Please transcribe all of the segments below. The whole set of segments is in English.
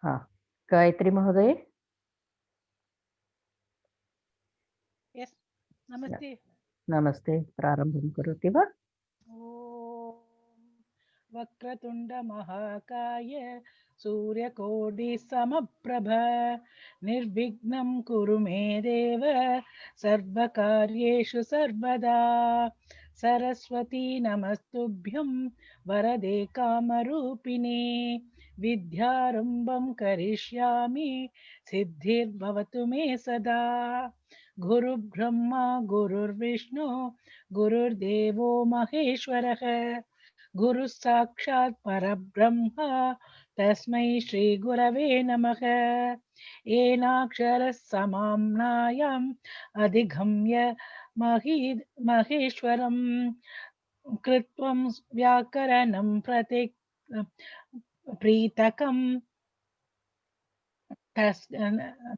हाँ, गायत्री महोदय। यस् नमस्ते। नमस्ते, प्रारम्भं करोति वा? ॐ वक्रतुण्डमहाकाय सूर्यकोटिसमप्रभ निर्विघ्नं कुरु मे देव सर्वकार्येषु सर्वदा। सरस्वती नमस्तुभ्यं वरदे कामरूपिणे विद्यारम्भं करिष्यामि सिद्धिर्भवतु मे सदा। गुरुर्ब्रह्मा गुरुर्विष्णु गुरुर्देवो महेश्वरः गुरुः साक्षात् परब्रह्म तस्मै श्रीगुरवे नमः। येनाक्षरः समाम्नायम् अधिगम्य महेश्वरम् कृत्वं व्याकरणं प्रति प्रीतकम्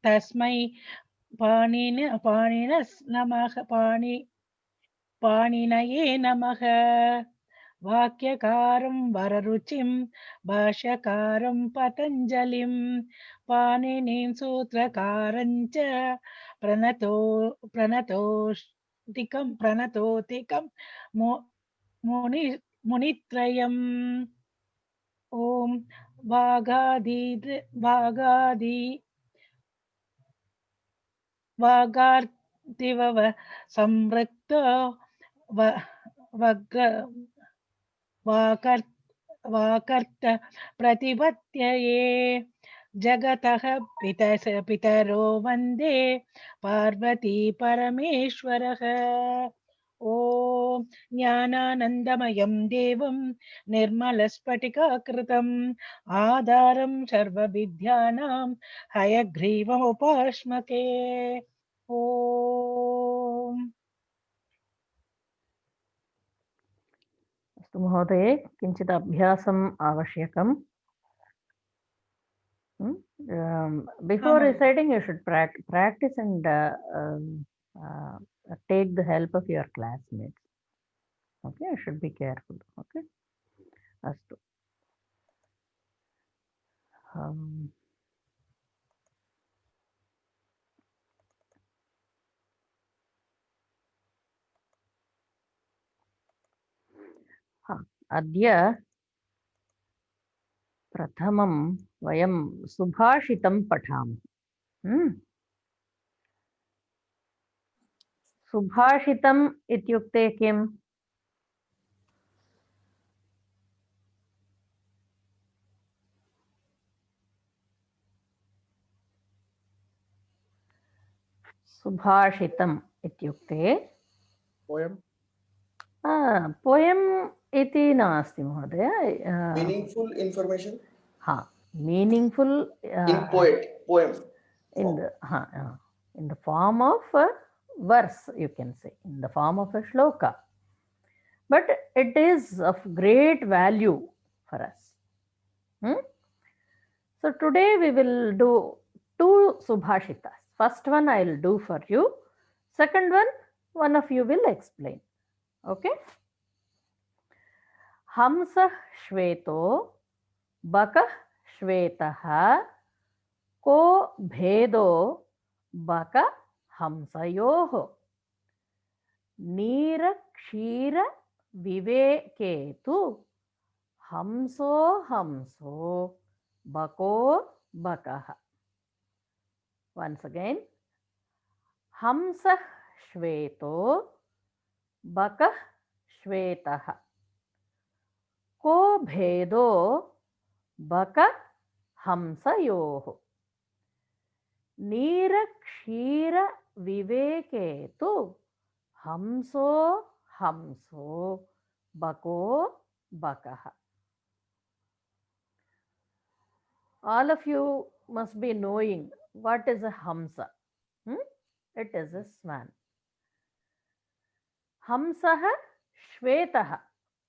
तस्मै पाणिनस् नमः पाणिनये नमः। वाक्यकारं वररुचिं भाष्यकारं पतञ्जलिं पाणिनिं सूत्रकारं च प्रणतोतिकं मुनि मुनित्रयम्। ॐ वागार्तिवव संवृक्तो वग्र वाकर् वाकर्त प्रतिपत्यये जगतः पितरो वन्दे पार्वती परमेश्वरः। ॐ ज्ञानानन्दमयं देवं निर्मलस्फटिकाकृतम् आधारं सर्वविद्यानां हयग्रीवमुपास्मके। ॐ अस्तु महोदये, किञ्चित् अभ्यासम् आवश्यकम्. Before आमाम् reciting, you should practice and take the help of your classmates. Okay, you should be careful. Okay, अस्तु. अद्य प्रथमं वयं सुभाषितं पठामः. सुभाषितम् इत्युक्ते किम्? सुभाषितम् इत्युक्ते पोयम पोयम् इति नास्ति महोदय. Meaningful information. हाँ, meaningful in poem in the form of a verse, you can say, in the form of a shloka, but it is of great value for us. So today we will do two subhashitas. First one I will do for you, second one of you will explain. Okay. Hamsa shveto bakah shvetah को भेदो बक हंसयोः नीर क्षीर विवेके तु हंसो हंसो बको बकः. Once again, हंसः श्वेतो बकः श्वेतः को भेदो बक हंसयोः नीर क्षीर विवेके तु हंसो हंसो बको बकः. All of you must be knowing what is a hamsa. It is a swan. Hamsah shvetah.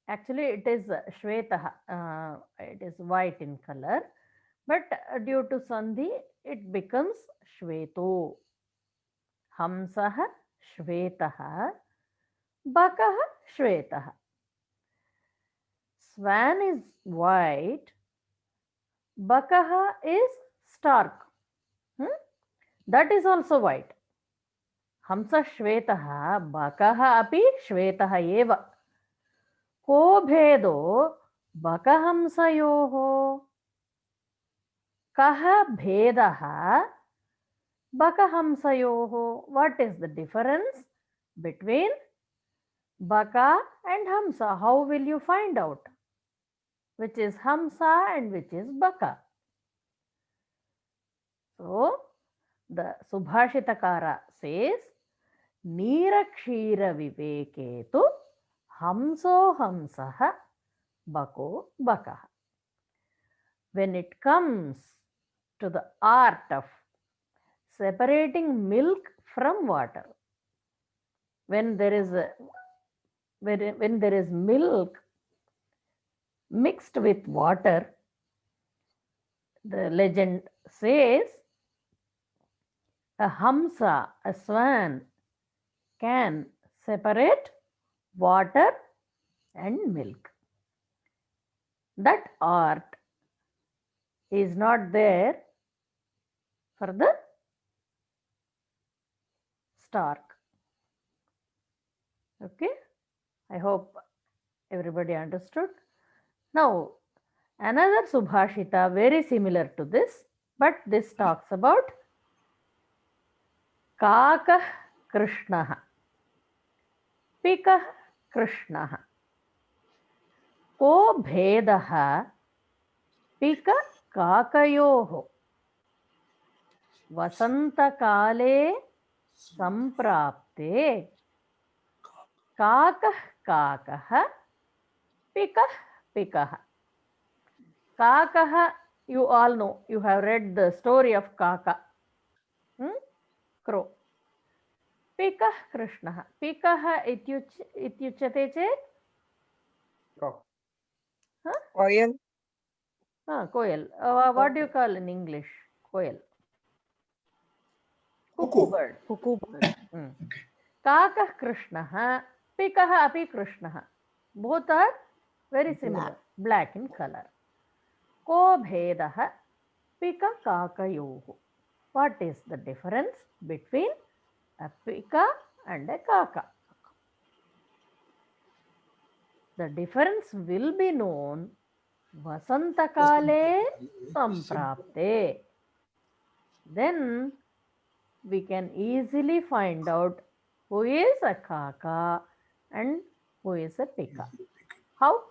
Actually it is shvetah. It is white in color, but due to sandhi it becomes shveto. Hamsah shvetah bakah shvetah. Swan is white, bakah is Stark. That is also white. Hamsa shvetah, bakah api shvetah eva. Ko bhedo bakahamsayoho. Kaha bhedah bakahamsayoho. What is the difference between baka and hamsa? How will you find out which is hamsa and which is baka? So the Subhashitakara says, Neerakshira viveketu hamso hamsaha bako bakaha. When it comes to the art of separating milk from water, when there is milk mixed with water, the legend says a hamsa, a swan, can separate water and milk. That art is not there for the stork. Okay, I hope everybody understood. Now, another Subhashita very similar to this, but this talks about Kakah Krishnaha, Pikah Krishnaha, Ko Bhedaha, Pika Kakayoho, Vasanta Kale Samprapte, Kakah Kakaha, Pikah Pikaha. Kakaha, you all know, you have read the story of Kaka, crow. Pikah Krishnaha. Pikah ityuchate chet? Koyal. Koyal. What do you call in English? Koyal. Cuckoo bird. Cuckoo bird. Kakah Krishnaha. Pikah api Krishnaha. Both are very similar. Black in color. Ko bhedaha pika kakayoho. What is the difference between a pika and a kaka? The difference will be known Vasantakale Samprapte. Then we can easily find out who is a kaka and who is a pika. How?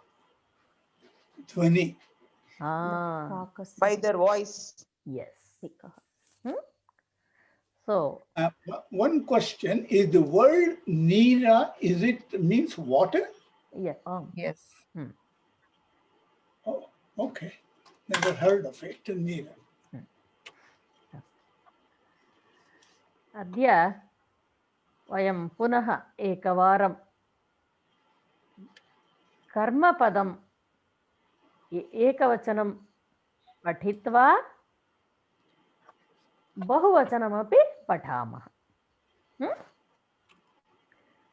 Dhvani. By their voice. Yes. So, One question is the word Neera, is it means water? yeah. Yes. Oh, okay. Never heard of it, Neera. Adya vayam punaha ekavaram karmapadam ekavachanam pathitva bahuvachanamapi pathamah.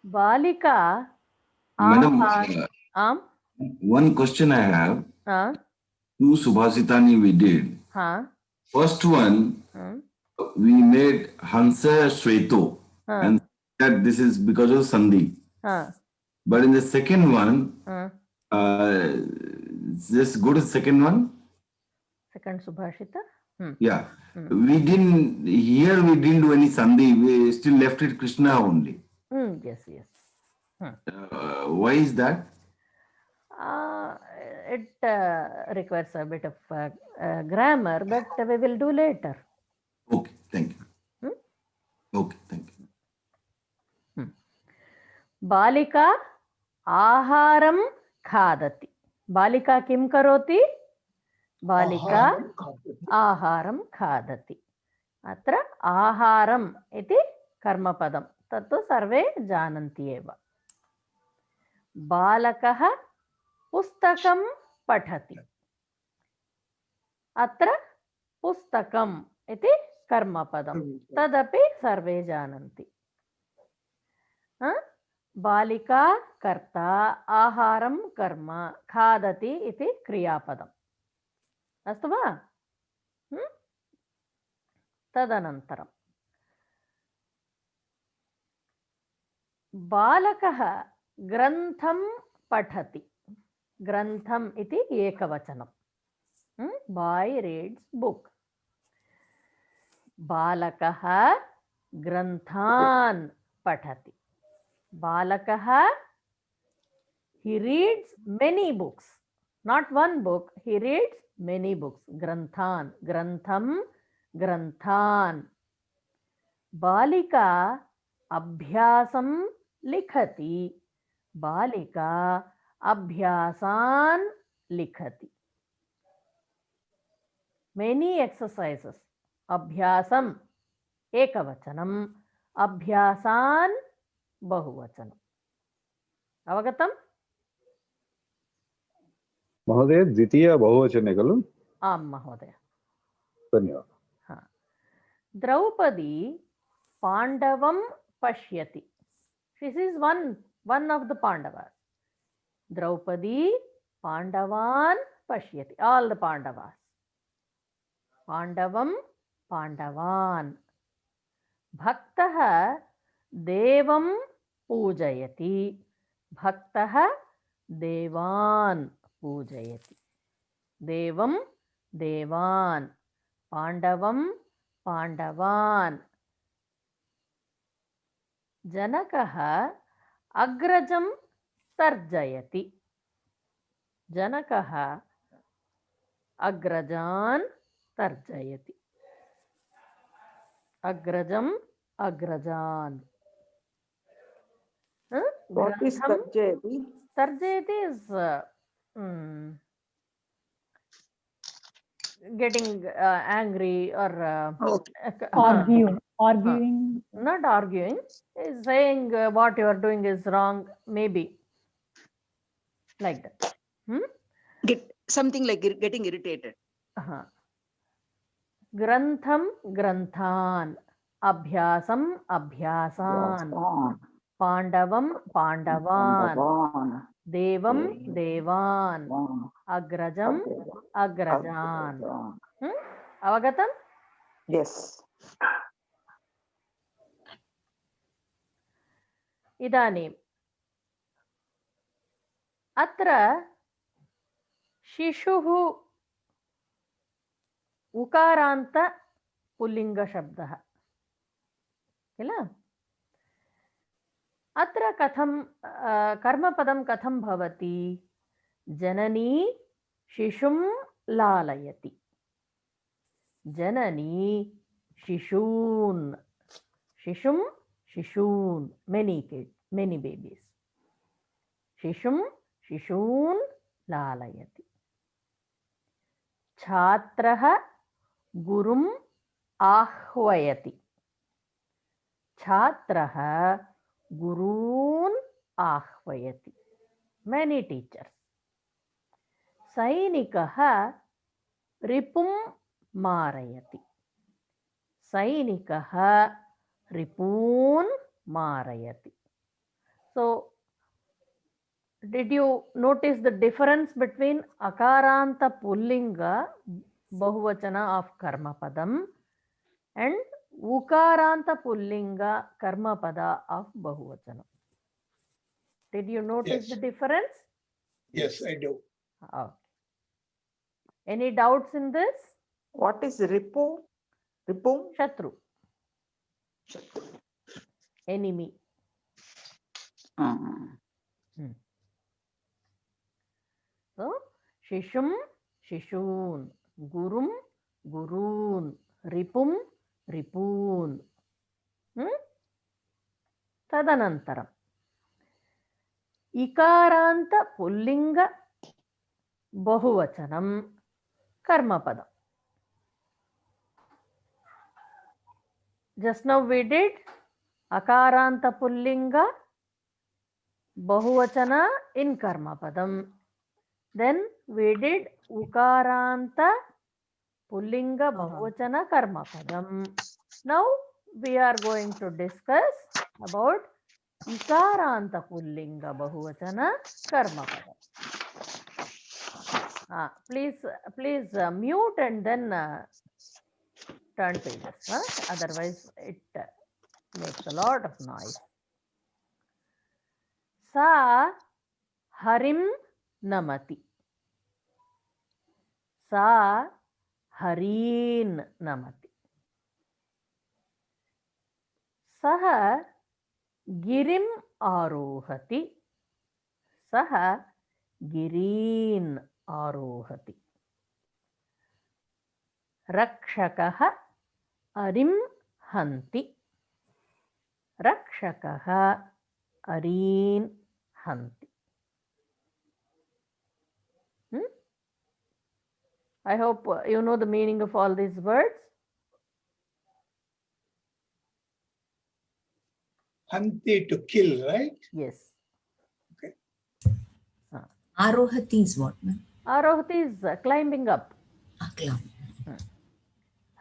Balika Madam, one question I have. Two Subhasitani we did. First one, we made Hansa Shveto, and that this is because of Sandhi. But in the second one, just go to the second one. Second Subhashita. Yeah, we didn't do any Sandhi. We still left it Krishna only. Yes, yes. Why is that? It requires a bit of grammar, but we will do later. Okay, thank you. Okay, thank you. Balika aharam khadati. Balika kim karoti? Balika aharam khadati. Atra aharam iti karmapadam. Tattu sarve jananti eva. Balakaha pustakam pathati. Atra pustakam iti karmapadam. Tadapi sarve jananti. Balika karta aharam karma khadati iti kriyapadam. Astu va? तदनन्तरं बालकः ग्रन्थं पठति. ग्रन्थम् इति एकवचनं. Boy reads book. बालकः ग्रन्थान् पठति. बालकः, he reads many books. Not one book, he reads many books. ग्रन्थान्, ग्रन्थं, ग्रन्थान्. बालिका अभ्यासं लिखति. बालिका अभ्यासान् लिखति. Many exercises. अभ्यासम् एकवचनम्, अभ्यासान् बहुवचनम्. अवगतम्? महोदय द्वितीय बहुवचने खलु? आं महोदय. धन्यवादः. द्रौपदी पाण्डवं पश्यति. This is one of the Pandavas. Draupadi पाण्डवान् पश्यति. All the Pandavas. पाण्डवं पाण्डवान्. भक्तः देवं पूजयति. भक्तः देवान् पूजयति. देवं देवान्, पाण्डवं पाण्डवान्. जनकः अग्रजं तर्जयति. जनकः अग्रजान् तर्जयति. अग्रजम् अग्रजान्. What is tarjayati? Tarjayati is getting angry or arguing. Not arguing, is saying what you are doing is wrong, maybe like that. Get something like getting irritated. Grantham granthan, abhyasam abhyasan, pandavam pandavan, devam devan, agrajam agrajan. Avagatam? Yes. इदानीम् अत्र शिशुः उकारान्त पुल्लिङ्गशब्दः किल. अत्र कथं कर्मपदं कथं भवति? जननी शिशुं लालयति. जननी शिशून्. शिशुं शिशून्, many kids, many babies. शिशुं शिशून् लालयति. छात्रः गुरुम् आह्वयति. छात्रः गुरून् आह्वयति. Many teachers. सैनिकः रिपुं मारयति. सैनिकः रिपून् मारयति. So, did you notice the difference between akaranta pullinga bahuvachana of karmapadam and ukaranta pullinga karmapada of bahuvachana? Did you notice the difference? Yes, I do. Okay. Any doubts in this? What is ripu? Ripu? Shatru. Enemy. So, shishum shishun, gurum gurun, ripum ripun. Tadanantaram ikaranta pullinga bahuvachanam karmapadam. Just now we did akaranta pullinga bahuvachana in karmapadam. Then we did ukaranta pullinga bahuvachana karmapadam. Now we are going to discuss about ikaranta pullinga bahuvachana karmapadam. Please mute and then turn pages, huh? Otherwise it makes a lot of noise. Sa harim namati. Sa harin namati. Saha girim arohati. Saha girin arohati. Rakshakaha arim hanti. Rakshakaha arin hanti. I hope you know the meaning of all these words. Hanti, to kill, right? Yes. Okay. Arohati is what, ma'am? Arohati is climbing up. Climb.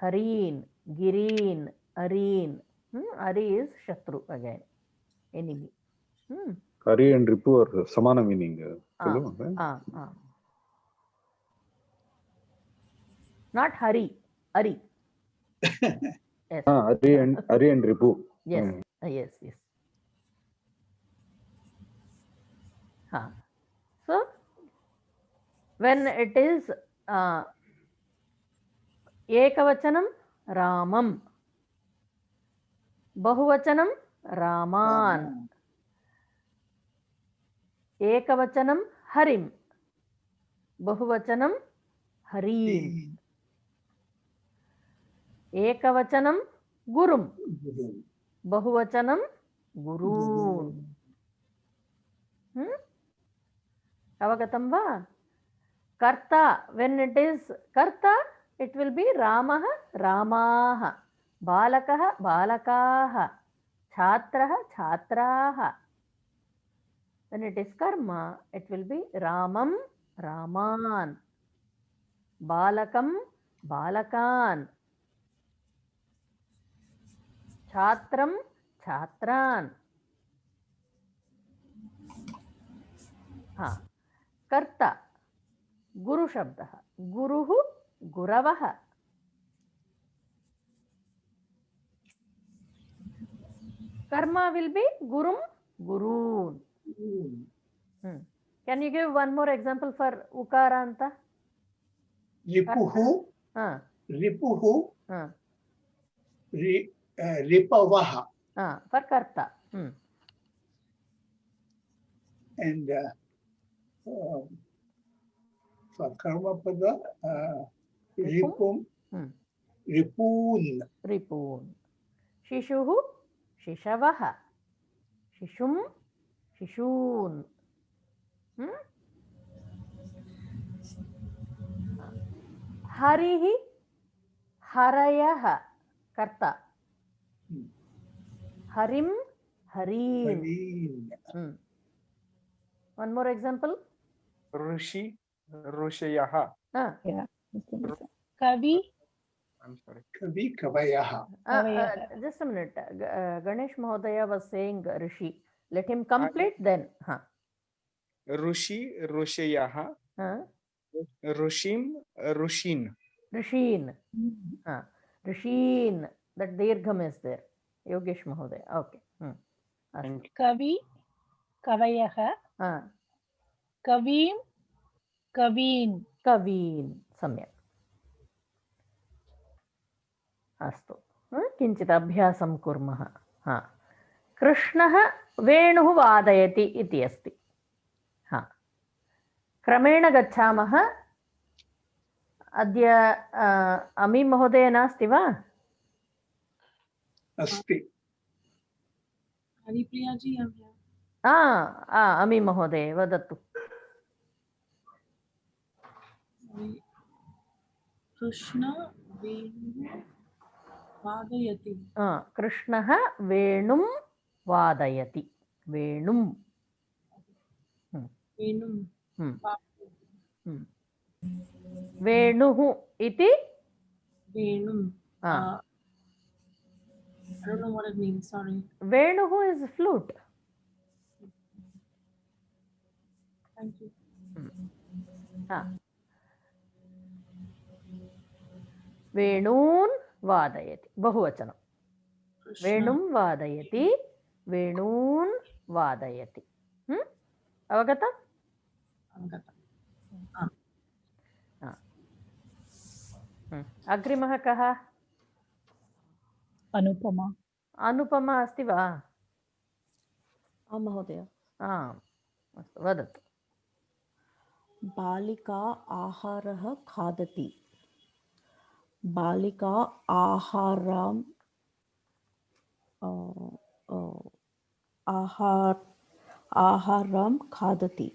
Hareen, Gireen, Areen. Ari is Shatru again, enemy. Hari and Ripu are samana meaning. Not Hari, Ari. Yes. Hari and Ripu. Yes, yes, yes. So, when it is ekavachanam, Ramam. Bahuvachanam, Raman. Ekavachanam, Harim. Bahuvachanam, Harim. Ekavachanam, Gurum. Bahuvachanam, Gurun. Avagatam va? Karta, when it is Karta, it will be Ramaha, Ramaha. Balakaha, Balakaha. Chhatraha, Chhatraha. When it is Karma, it will be Ramam, Raman. Balakam, Balakan. Chhatram, Chhatran. Karta, Guru Shabdaha. Guruhu, Guravaha. Karma will be Gurum, Gurun. Can you give one more example for Ukaranta? Ripuhu, Ripuhu, Ripavaha. For Karta. And for Karma Pada, Ripum, Ripun. Ripun. Shishuhu, Shishavaha. Shishum, Shishun. Harihi, Harayaha. Karta. Harim, Harin. One more example. Rushi, Rushayaha. Kavi. I'm sorry. Kavi, Kavayaha. Just a minute. Ganesh Mahodaya was saying Rishi. Let him complete then. Rushi, Rushayaha. Rushim, Rushin. Rishin. Rishin. That Dirgham is there. Yogesh Mahodaya. Okay. Kavi, Kavayaha. Kavim, Kavin. Kavin. Samyak. अस्तु किञ्चित् अभ्यासं कुर्मः कृष्णः वेणुः वादयति इति अस्ति क्रमेण गच्छामः अद्य अमी महोदय नास्ति वा अस्ति हरिप्रिया जी अमी महोदय वदतु कृष्ण वेणुः वादयति कृष्णः वेणुं वादयति वेणुं वेणुः इति वेणुं I don't know what it means, sorry. Venuhu is flute. Thank you. Venun वादयति बहुवचनं वेणुं वादयति वेणून् वादयति अवगतम् अग्रिमः कः अनुपमा अनुपमा अस्ति वा आं महोदय आम् अस्तु वदतु बालिका आहारः खादति बालिका आहारं आहारं खादति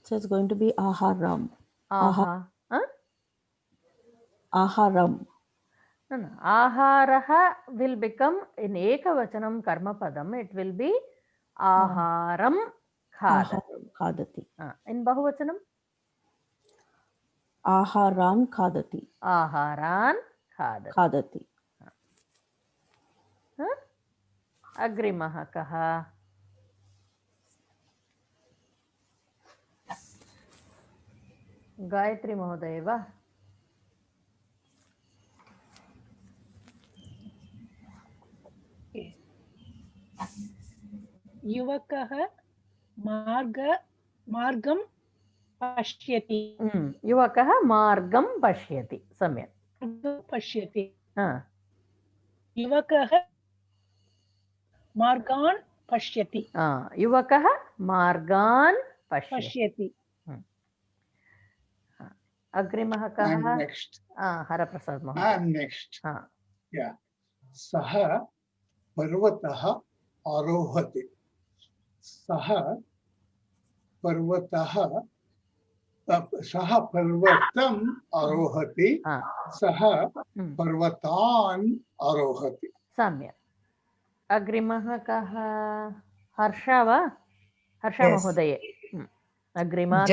so it's going to be aharam aharam आहारः will become in ekavachanam karma padam it will be आहारं खादति in bahuvachanam आहारान् खादति आहारान् खादति अग्रिमः कः गायत्री महोदय वा युवकः मार्गं पश्यति युवकः मार्गं पश्यति सम्यक् पश्यति युवकः मार्गान् पश्यति युवकः मार्गान् पश्यति अग्रिमः कः हरप्रसाद महोदय सः पर्वतः आरोहति सः पर्वतम् आरोहति सः पर्वतान् आरोहति सम्यक् अग्रिमः कः हर्ष वा हर्ष महोदय अग्रिमः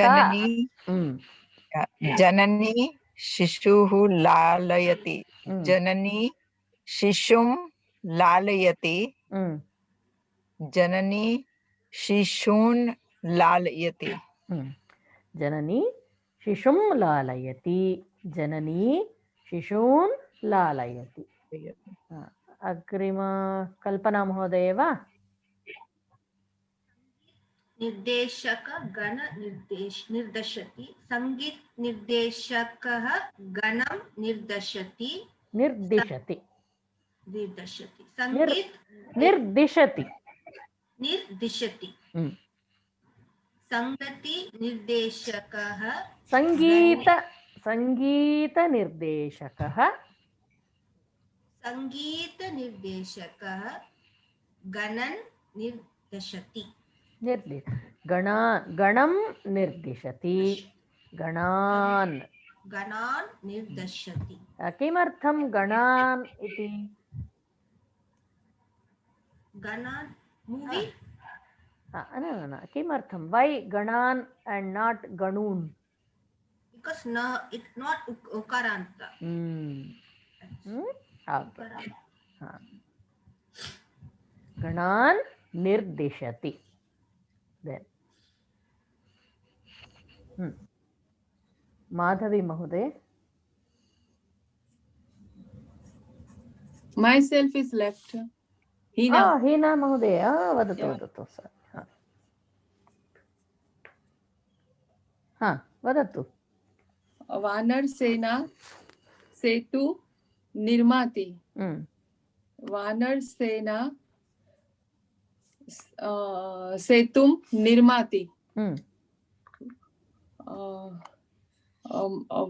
जननी शिशुः लालयति जननी शिशुं लालयति जननी शिशून् लालयति जननी शिशुं लालयति जननी शिशून् लालयति अग्रिम कल्पना महोदय वा निर्देशक गण निर्दशति संगीत निर्देशकः गणं निर्दिशति संगीत निर्दिशति संगति निर्देशकः संगीत निर्देशकः गणं निर्दिशति गणं निर्दिशति गणान् निर्दिशति किमर्थं गणान् इति गणान् मूवी न किमर्थं वै गणान् and not गणून् because it's not ukaranta गणान् निर्दिशति then माधवी महोदय myself is left हीना महोदय वदतु सर वदतु वानर सेना सेतु निर्माति वानर सेना सेतुं निर्माति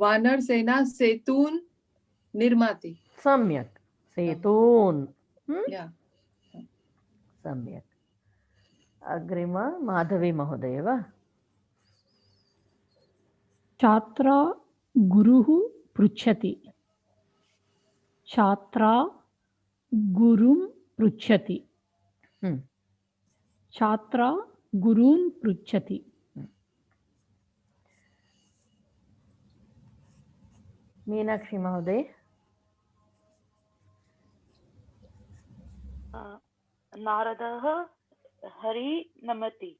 वानर सेना सेतून् निर्माति सम्यक् सेतून् सम्यक् अग्रिम माधवी महोदय वा छात्रा गुरुः पृच्छति छात्रा गुरुं पृच्छति छात्रा गुरून् पृच्छति मीनाक्षी महोदय नारदः हरि नमति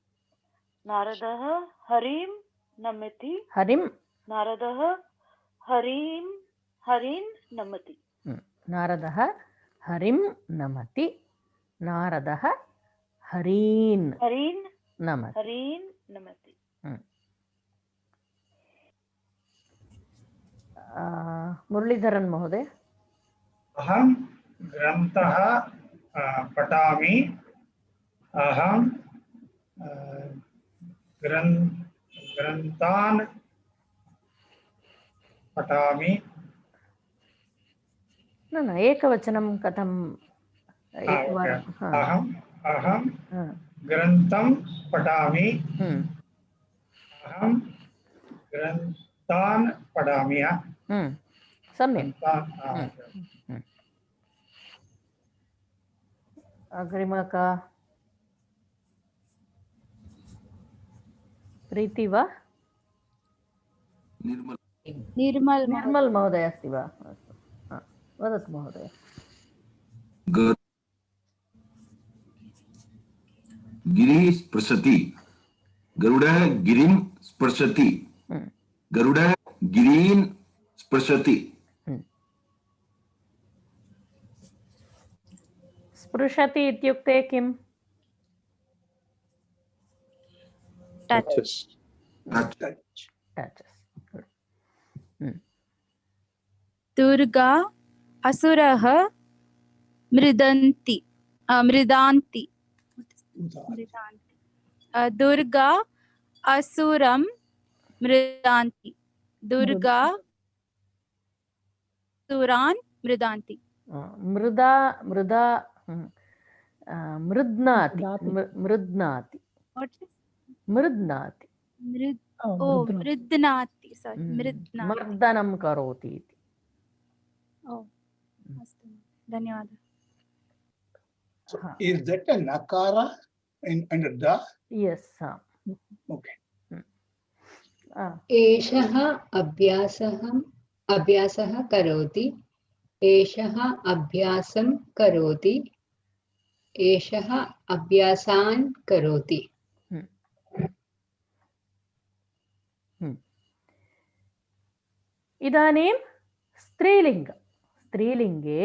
नारदः हरिं नमति हरिं नारदः हरिं नमति. नारदः हरिं नमति. नारदः हरीन् नमति. मुरलीधरन् महोदय. अहं ग्रन्थः पठामि. अहं ग्रन्थान् पठामि. न एकवचनं कथं अहं ग्रन्थं पठामि. अहं ग्रन्थान् पठामि. सम्यक्. अग्रिमः प्रीति वा? निर्मल महोदय अस्ति वा? वदतु महोदय. गिरिः स्पृशति. गरुडः गिरिं स्पृशति. गरुडः गिरीन् स्पृशति. स्पृशति इत्युक्ते किम्? Touches. दुर्गा असुरः मृदन्ति. दुर्गा असुरं मृदान्ति. दुर्गा असुरान् मृदान्ति. मृद्नाति. मर्दनं करोति इति. धन्यवादः. Is that a nakara and a da? Yes. Okay. एषः अभ्यासः करोति. एषः अभ्यासं करोति. एषः अभ्यासान् करोति. इदानीं स्त्रीलिङ्गे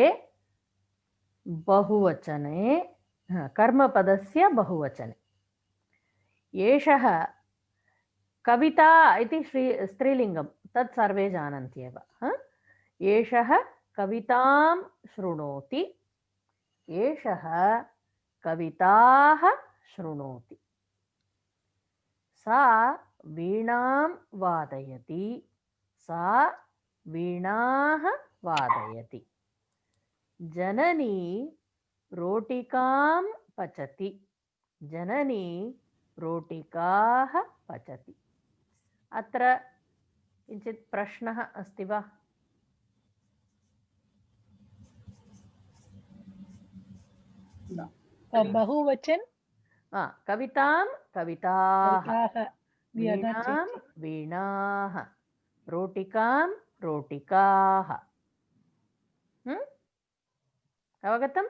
बहुवचने कर्मपदस्य बहुवचने एषः कविता इति स्त्रीलिङ्गं तत् सर्वे जानन्ति एव. एषः कवितां शृणोति. एषः कविताः शृणोति. सा वीणां वादयति. सा वीणाः वादयति. जननी रोटिकां पचति. जननी रोटिकाः पचति. अत्र किञ्चित् प्रश्नः अस्ति वा? बहुवचन. कवितां कविताः. वीणां वीणाः. रोटिकां रोटिकाः. अवगतम्?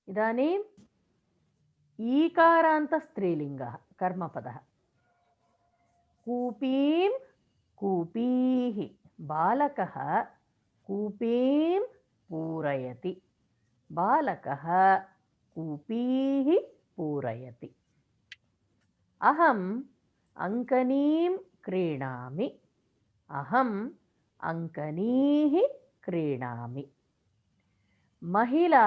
इदानीम् ईकारान्तस्त्रीलिङ्गः कर्मपदः. कूपीं कूपीः. बालकः कूपीं पूरयति. बालकः कूपीः पूरयति. अहम् अङ्कनीं क्रीणामि. अहम् अङ्कनीः क्रीणामि. महिला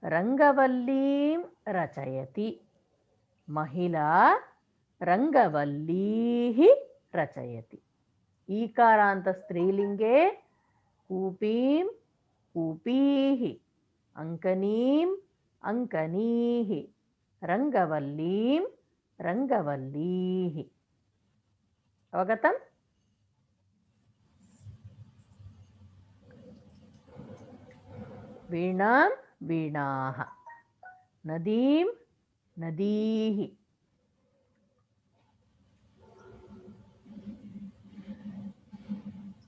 रङ्गवल्लीं रचयति. महिला रङ्गवल्लीः रचयति. ईकारान्तस्त्रीलिङ्गे कूपीं कूपीः. अङ्कनीं अङ्कनीः. रङ्गवल्लीं रङ्गवल्लीः. अवगतम्? वीणां वीणाः. नदीं नदीः.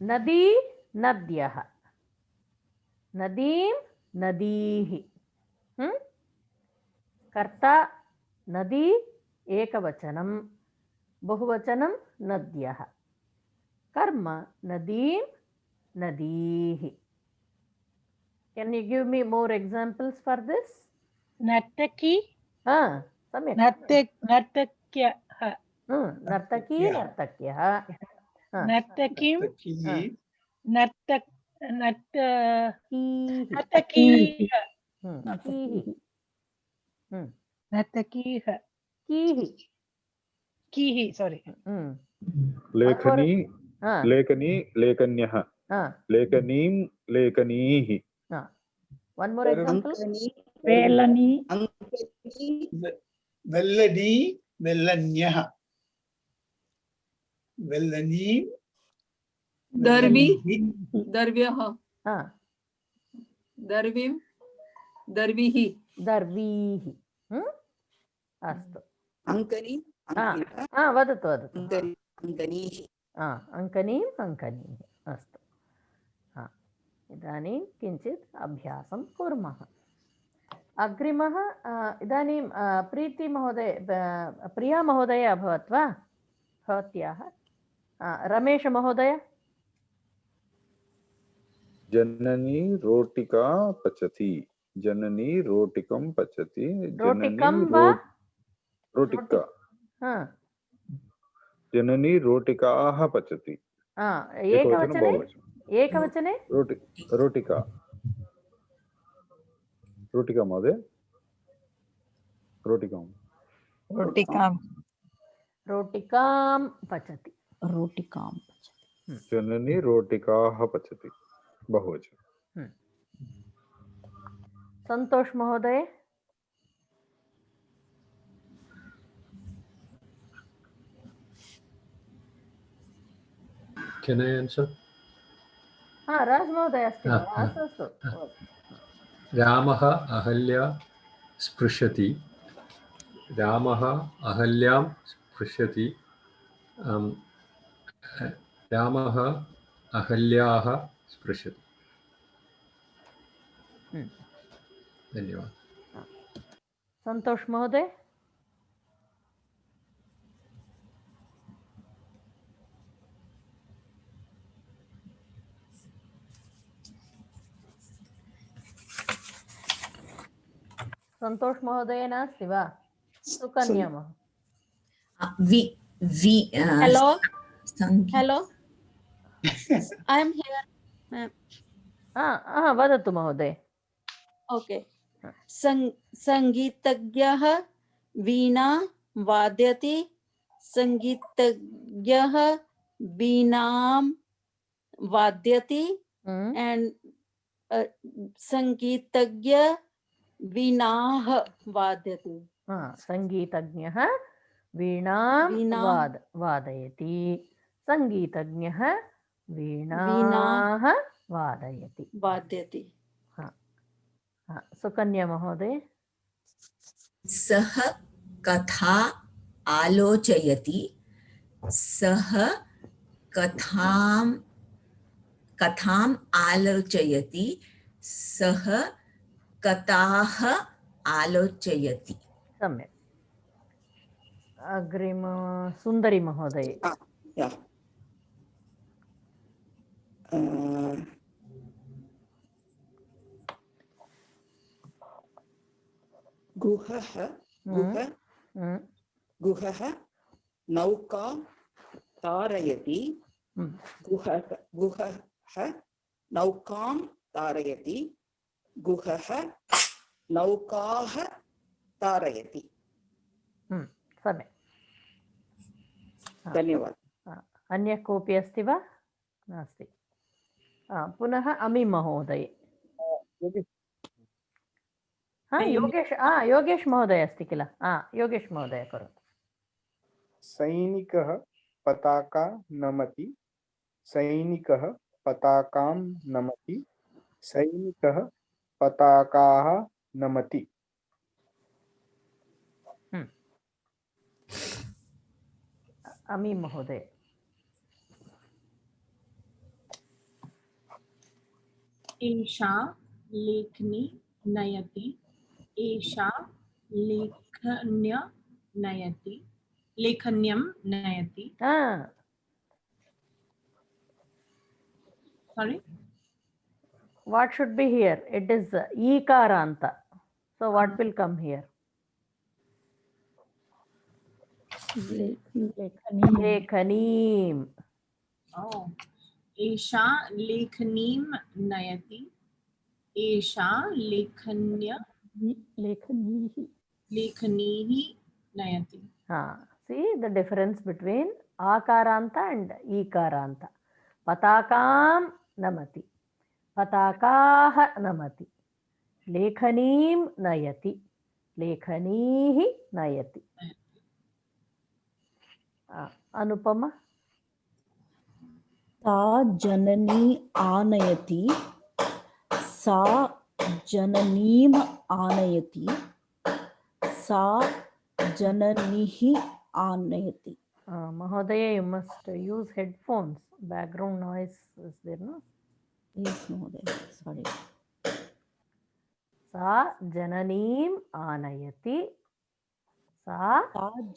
नदी नद्यः. नदीं नदीः. कर्ता नदी एकवचनं बहुवचनं नद्यः कर्म नदीं नदीः Can you give me more examples for this? नर्तकी सम्यक् नर्तक्यः नर्तकी नर्तक्यः नर्तकीं नर्तकीः कीः sorry लेखनी लेखनी लेखन्यः लेखनीं लेखनीः one more example वेलनी वेल्लनी वेल्लन्यः वेल्लनी दर्वी दर्व्यः दर्वीं दर्वीः दर्वीः अस्तु अङ्कनी वदतु वदतु अङ्कनीः अङ्कनीम् अङ्कनीः अस्तु इदानीं किञ्चित् अभ्यासं कुर्मः अग्रिमः इदानीं प्रीतिमहोदय प्रिया महोदय अभवत् वा भवत्याः रमेशमहोदय जननी रोटिका पचति जननी रोटिकं पचति रोटिकं वा रोटिका जननी रोटिकाः पचति एकवचने एकवचने रोटिका रोटिका महोदय रोटिकां रोटिकां रोटिकां पचति रोटिकां जननी रोटिकाः पचति बहुवचन संतोष महोदय Can I answer? राज महोदय अस्ति अस्तु अस्तु रामः अहल्या स्पृशति रामः अहल्यां स्पृशति रामः अहल्याः स्पृशति धन्यवाद संतोष महोदय संतोष महोदय नास्ति वा Sukanya hello hello I am here ma'am वदतु महोदय okay संगीतज्ञः वीणा वादयति संगीतज्ञः वीणां वादयति and संगीतज्ञ वीणाः वादयति संगीतज्ञः वीणां वादयति संगीतज्ञः वीणाः वादयति सुकन्या महोदय सः कथा आलोचयति सः कथाम् आलोचयति सः कथाः आलोचयति सम्यक् अग्रिम सुन्दरी महोदय गुहः नौका तारयति गुहः नौकां तारयति गुहः नौकाः तारयति सम्यक् धन्यवादः अन्य कोऽपि अस्ति वा नास्ति पुनः अमी महोदय योगेश योगेश महोदय अस्ति किल योगेश महोदय करोतु सैनिकः पताका नमति सैनिकः पताकां नमति सैनिकः पताकाः नमति अमी महोदय एषा लेखनी नयति एषा लेखन्य नयति लेखन्यं नयति sorry what should be here? It is ikaranta, so what will come here? Lekhanim. oh एषा लेखनीं नयति एषा लेखनीः नयति See the difference between akaranta and ikaranta. Patakam namati, patakah namati, lekhanim nayati, lekhanihi nayati. Anupama. सा जननी आनयति, सा जननीम् आनयति, सा जननीः आनयति. Mahodaya, you must use headphones. Background noise is there, no? Yes, Mahodaya. Sorry. Sa jananim anayati. Sa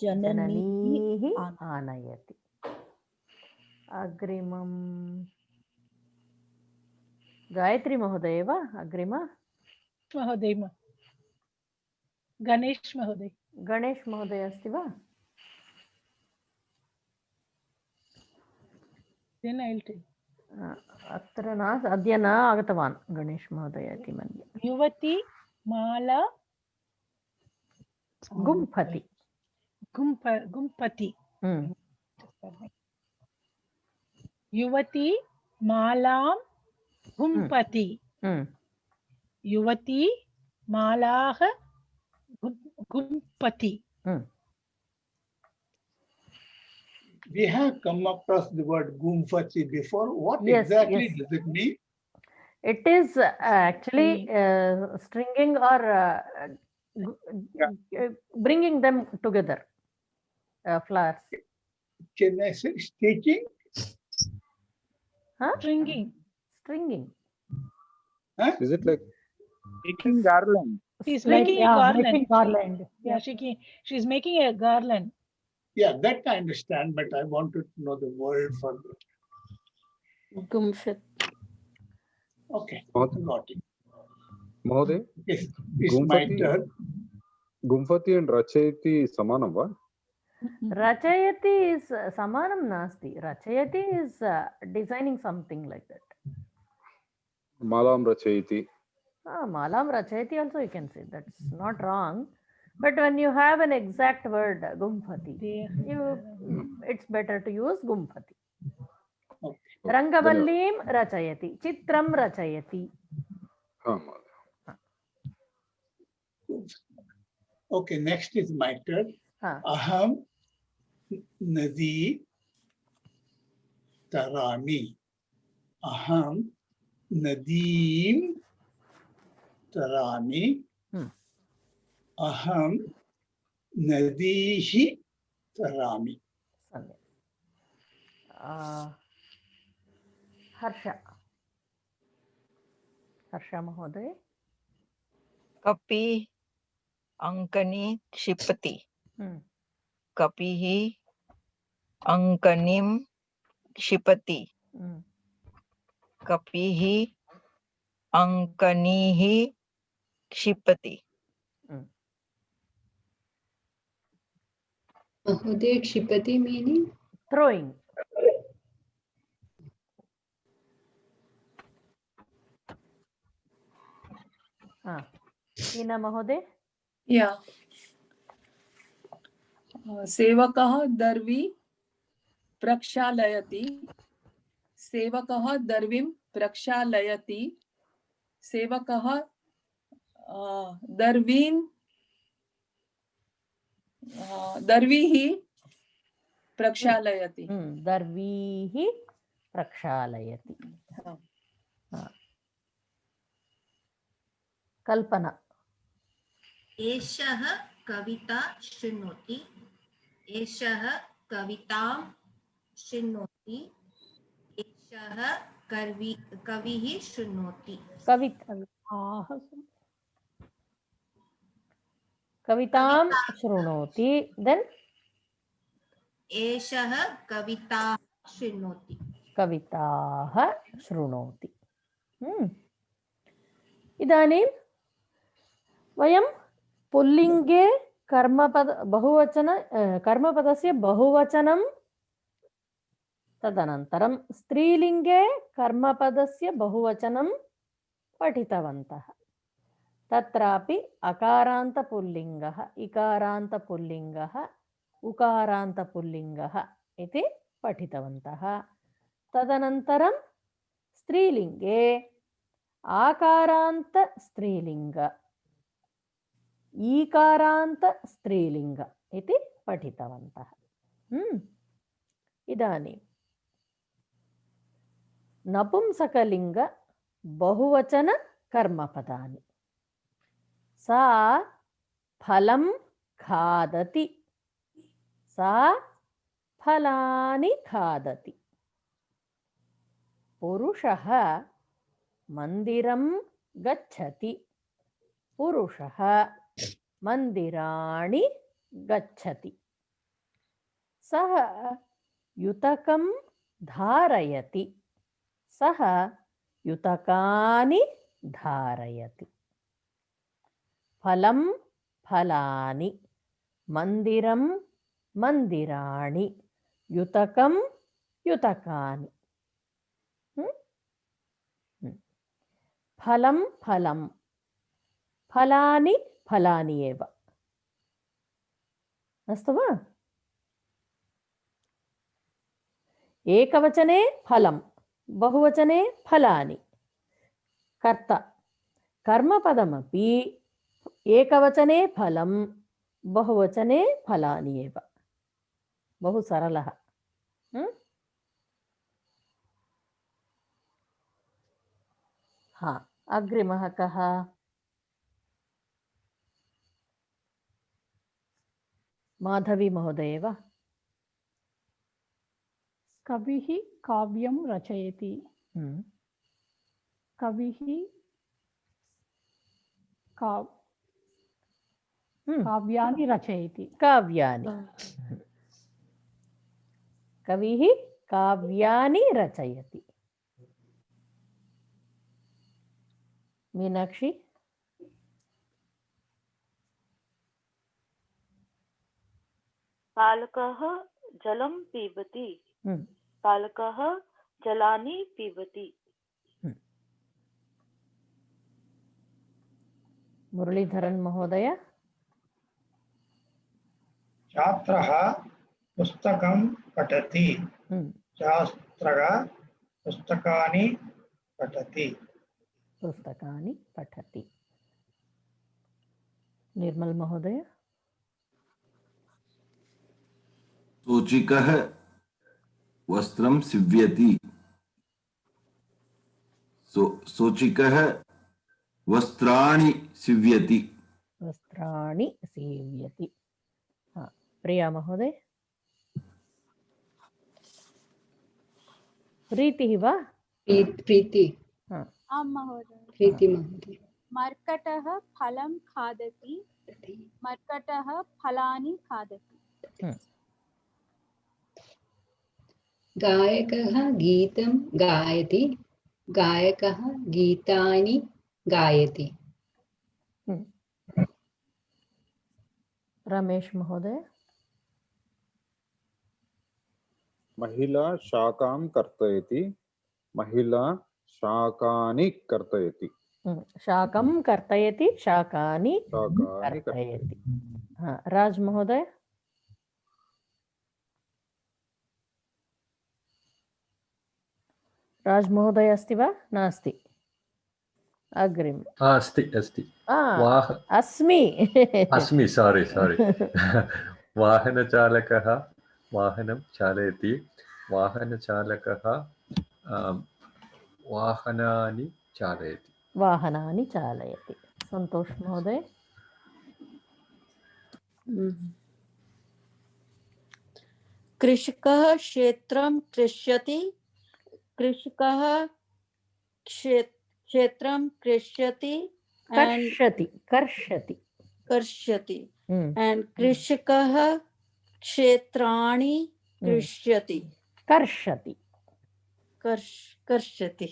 jananihi anayati. Agrimam. Gayatri Mahodaya va? Agrima? Mahodaya. Ganesh Mahodaya. Ganesh Mahodaya asti va? Then I'll tell. अत्र न अद्य न आगतवान् गणेश महोदय इति मन्ये. युवती माला गुम्फति. गुम्फति. युवती मालां गुम्फति. युवती मालाः गुम्फति. We have come across the word gumfati before. What exactly does it mean? It is actually stringing or bringing them together. Flowers. Can I say stitching? Huh? Stringing. Stringing. Huh? Is it like making garland? She's making a garland. Making garland. Yeah, she's making a garland. Yeah, that I understand, but I wanted to know the word for that. Gumfat. Okay, got it. Mahoday? Yes, it's my turn. Gumfati and Rachayati samanam va? Rachayati is samanam nasti. Rachayati is designing something like that. Malam Rachayati. Malam Rachayati also you can say. That's not wrong. But when you have an exact word, gumfati, it's better to use gumfati. Okay. Rangavallim rachayati, chitram rachayati. Okay, next is my turn. Aham nadi tarami. Aham nadim tarami. Aham nadihi tarami. Harsha. Harsha Mahoday. Kapi Ankani Kshipati. Kapihi Ankanim Kshipati. Kapihi Ankanihi Kshipati. Mahoday, Kshipati meaning? Throwing. Ina Mahoday? Yeah. सेवकः दर्वी प्रक्षालयति. सेवकः दर्वीं प्रक्षालयति. सेवकः दर्वीं दर्वीः प्रक्षालयति. दर्वीः प्रक्षालयति. कल्पना. एषः कविता शृणोति. एषः कवितां शृणोति. एषः कविः कवितां शृणोति then एषः कविताः शृणोति कविताः शृणोति इदानीं वयं पुल्लिङ्गे कर्मपदस्य बहुवचनं तदनन्तरं स्त्रीलिङ्गे कर्मपदस्य बहुवचनं पठितवन्तः तत्रापि अकारान्तपुल्लिङ्गः इकारान्तपुल्लिङ्गः उकारान्तपुल्लिङ्गः इति पठितवन्तः तदनन्तरं स्त्रीलिङ्गे आकारान्तस्त्रीलिङ्ग ईकारान्तस्त्रीलिङ्ग इति पठितवन्तः इदानीं नपुंसकलिङ्ग बहुवचन कर्मपदानि सा फलं खादति सा फलानि खादति पुरुषः मन्दिरं गच्छति पुरुषः मन्दिराणि गच्छति सः युतकं धारयति सः युतकानि धारयति फलं फलानि मन्दिरं मन्दिराणि युतकं युतकानि फलं फलं फलानि फलानि एव अस्तु वा एकवचने फलं बहुवचने फलानि कर्ता कर्मपदमपि एकवचने फलं बहुवचने फलानि एव बहु सरलः हाँ अग्रिमः कः माधवी महोदय वा कविः काव्यं रचयति कविः काव्यानि रचयति काव्यानि कविः काव्यानि रचयति मीनाक्षी बालकः जलं पिबति बालकः जलानि पिबति मुरलीधरन् महोदय छात्रः पुस्तकं पठति छात्रः पुस्तकानि पठति पुस्तकानि पठति निर्मल महोदय सूचिकः वस्त्रं सीव्यति सूचिकः वस्त्राणि सीव्यति वस्त्राणि सीव्यति हाँ प्रिया महोदय प्रीतिः वा प्रीति हाँ आं महोदय प्रीति महोदय मर्कटः फलं खादति मर्कटः फलानि खादति गायकः गीतं गायति गायकः गीतानि गायति रमेश महोदय महिला शाकां कर्तयति महिला शाकानि कर्तयति शाकं कर्तयति शाकानि कर्तयति हाँ राज महोदय राज महोदय अस्ति वा नास्ति अग्रिम अस्ति अस्ति अस्मि अस्मि सारी वाहनचालकः वाहनं चालयति वाहनचालकः वाहनानि चालयति संतोष महोदय कृषकः क्षेत्रं कृष्यति कृषकः क्षेत्रं कृष्यति कर्षति कर्ष्यति and कृषकः क्षेत्राणि कृष्यति कर्षति कर्षति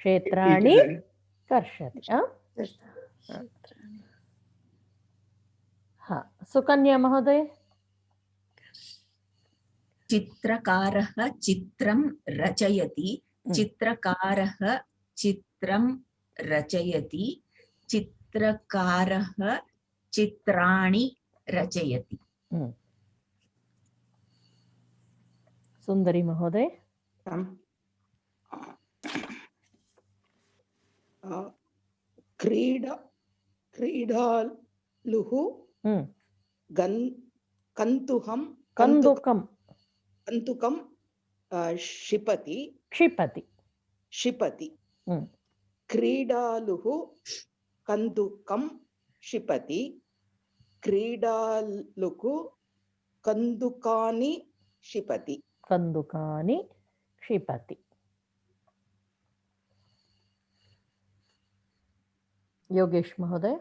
क्षेत्राणि कर्षति हाँ सुकन्या महोदय चित्रकारः चित्रं रचयति चित्रकारः चित्रं रचयति चित्रकारः चित्राणि रचयति सुंदरी महोदय क्रीडालुः कन्दुकं क्षिपति क्रीडालुः कन्दुकं क्षिपति क्रीडालुः कन्दुकानि क्षिपति योगेश महोदय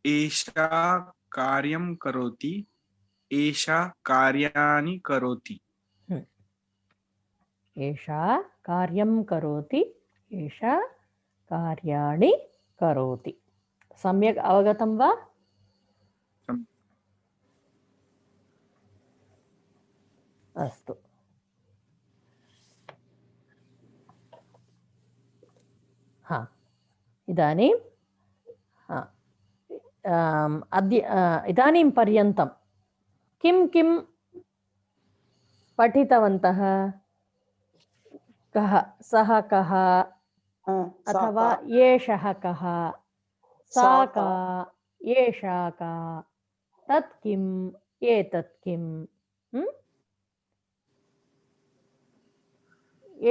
एषा कार्यं करोति एषा कार्याणि करोति एषा कार्यं करोति एषा कार्याणि करोति सम्यक् अवगतं वा अस्तु हाँ इदानीं अद्य इदानीं पर्यन्तं किं किं पठितवन्तः कः सः कः अथवा एषः कः सा का एषा का तत् किम् एतत् किम्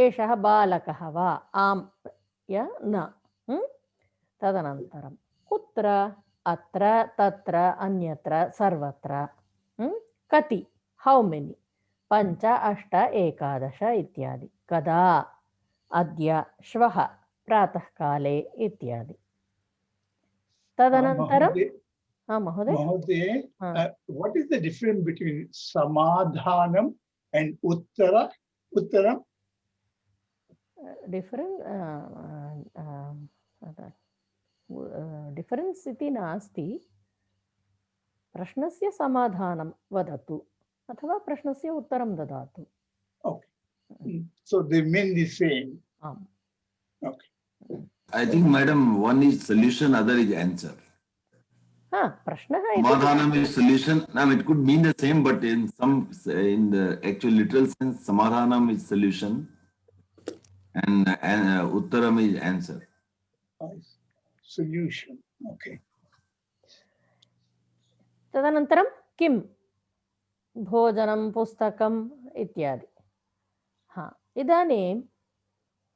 एषः बालकः वा आम् या न तदनन्तरं कुत्र अत्र तत्र अन्यत्र सर्वत्र कति हाउ मेनी 5 8 11 इत्यादि कदा अद्य श्वः प्रातःकाले इत्यादि तदनन्तरं महोदय what is the difference between samadhanam and uttaram difference इति नास्ति प्रश्नस्य समाधानं वदतु अथवा प्रश्नस्य उत्तरं ददातु so they mean the same okay I think madam one is solution other is answer प्रश्नः samadhanam is solution now it could mean the same but in the actual literal sense samadhanam is solution and uttaram is answer solution okay तदनन्तरं किं भोजनं पुस्तकम् इत्यादि इदानीम्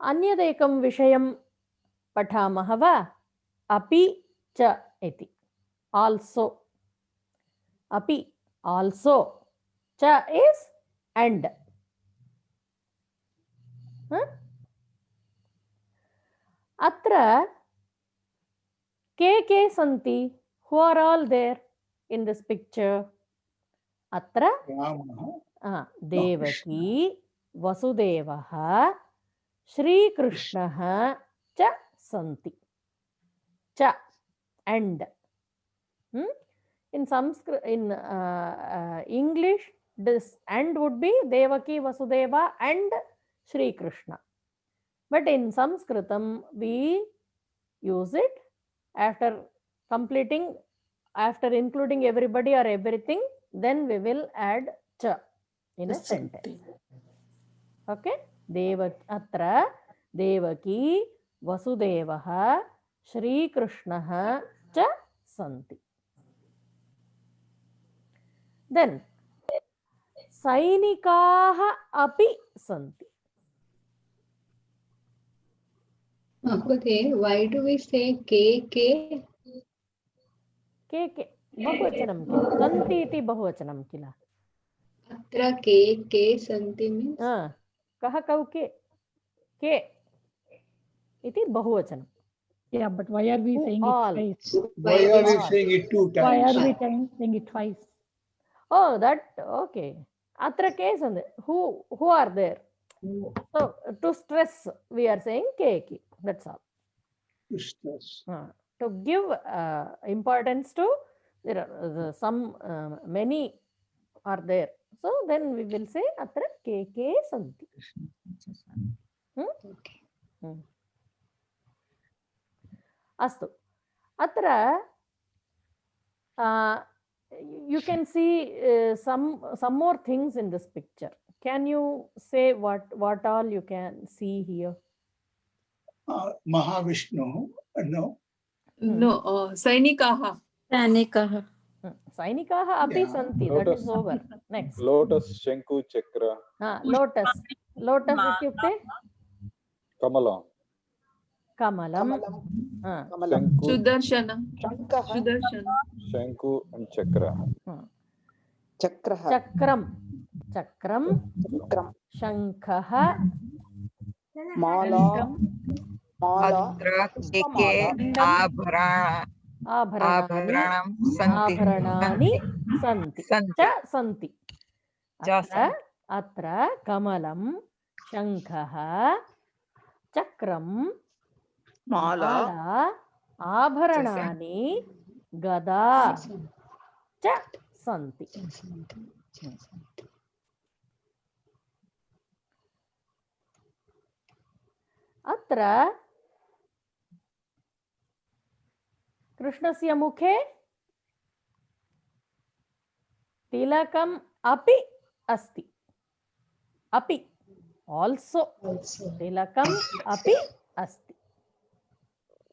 अन्यदेकं विषयं पठामः वा अपि च इति also अपि also च is and अत्र के सन्ति who are all there in this picture अत्र देवकी वसुदेवः श्रीकृष्णः च सन्ति च and in Sanskrit in English this and would be Devaki Vasudeva and Shri Krishna but in Sanskritam we use it after including everybody or everything then we will add cha in a sentence okay atra Devaki Vasudevah Shri Krishnah cha santi then Sainikaah api santi Mahoday, why do we say ke बहुवचनं सन्ति इति बहुवचनं किल अत्र के सन्ति कः कौ के इति बहुवचनं Yeah, but why are we Who saying all? it twice? Why are we saying it 2 Why times? are we saying it twice? Oh, that okay. Atra case and who are there? So to stress, we are saying keki. That's all. To stress. To give importance to, there are some many are there. So then we will say atra keke santi. Astu. Atra you can see some more things in this picture. Can you say what all you can see here? Mahavishnu, no. No, Sainikaha. Sainikaha. Sainikaha api santi. That is over. Next. Lotus, Shanku, Chakra. Lotus. Lotus ityukte? Kamala. Kamalam. Sudarshana. Sudarshana. Shanku and Chakra. Chakram. Shankaha. Mala. Atra keke abharanam santi. Santi. Atra kamalam, shankaha, chakram, mala, abharanani, gada cha santi. Atra कृष्णस्य मुखे तिलकम अपि अस्ति. अपि also तिलकम अपि अस्ति.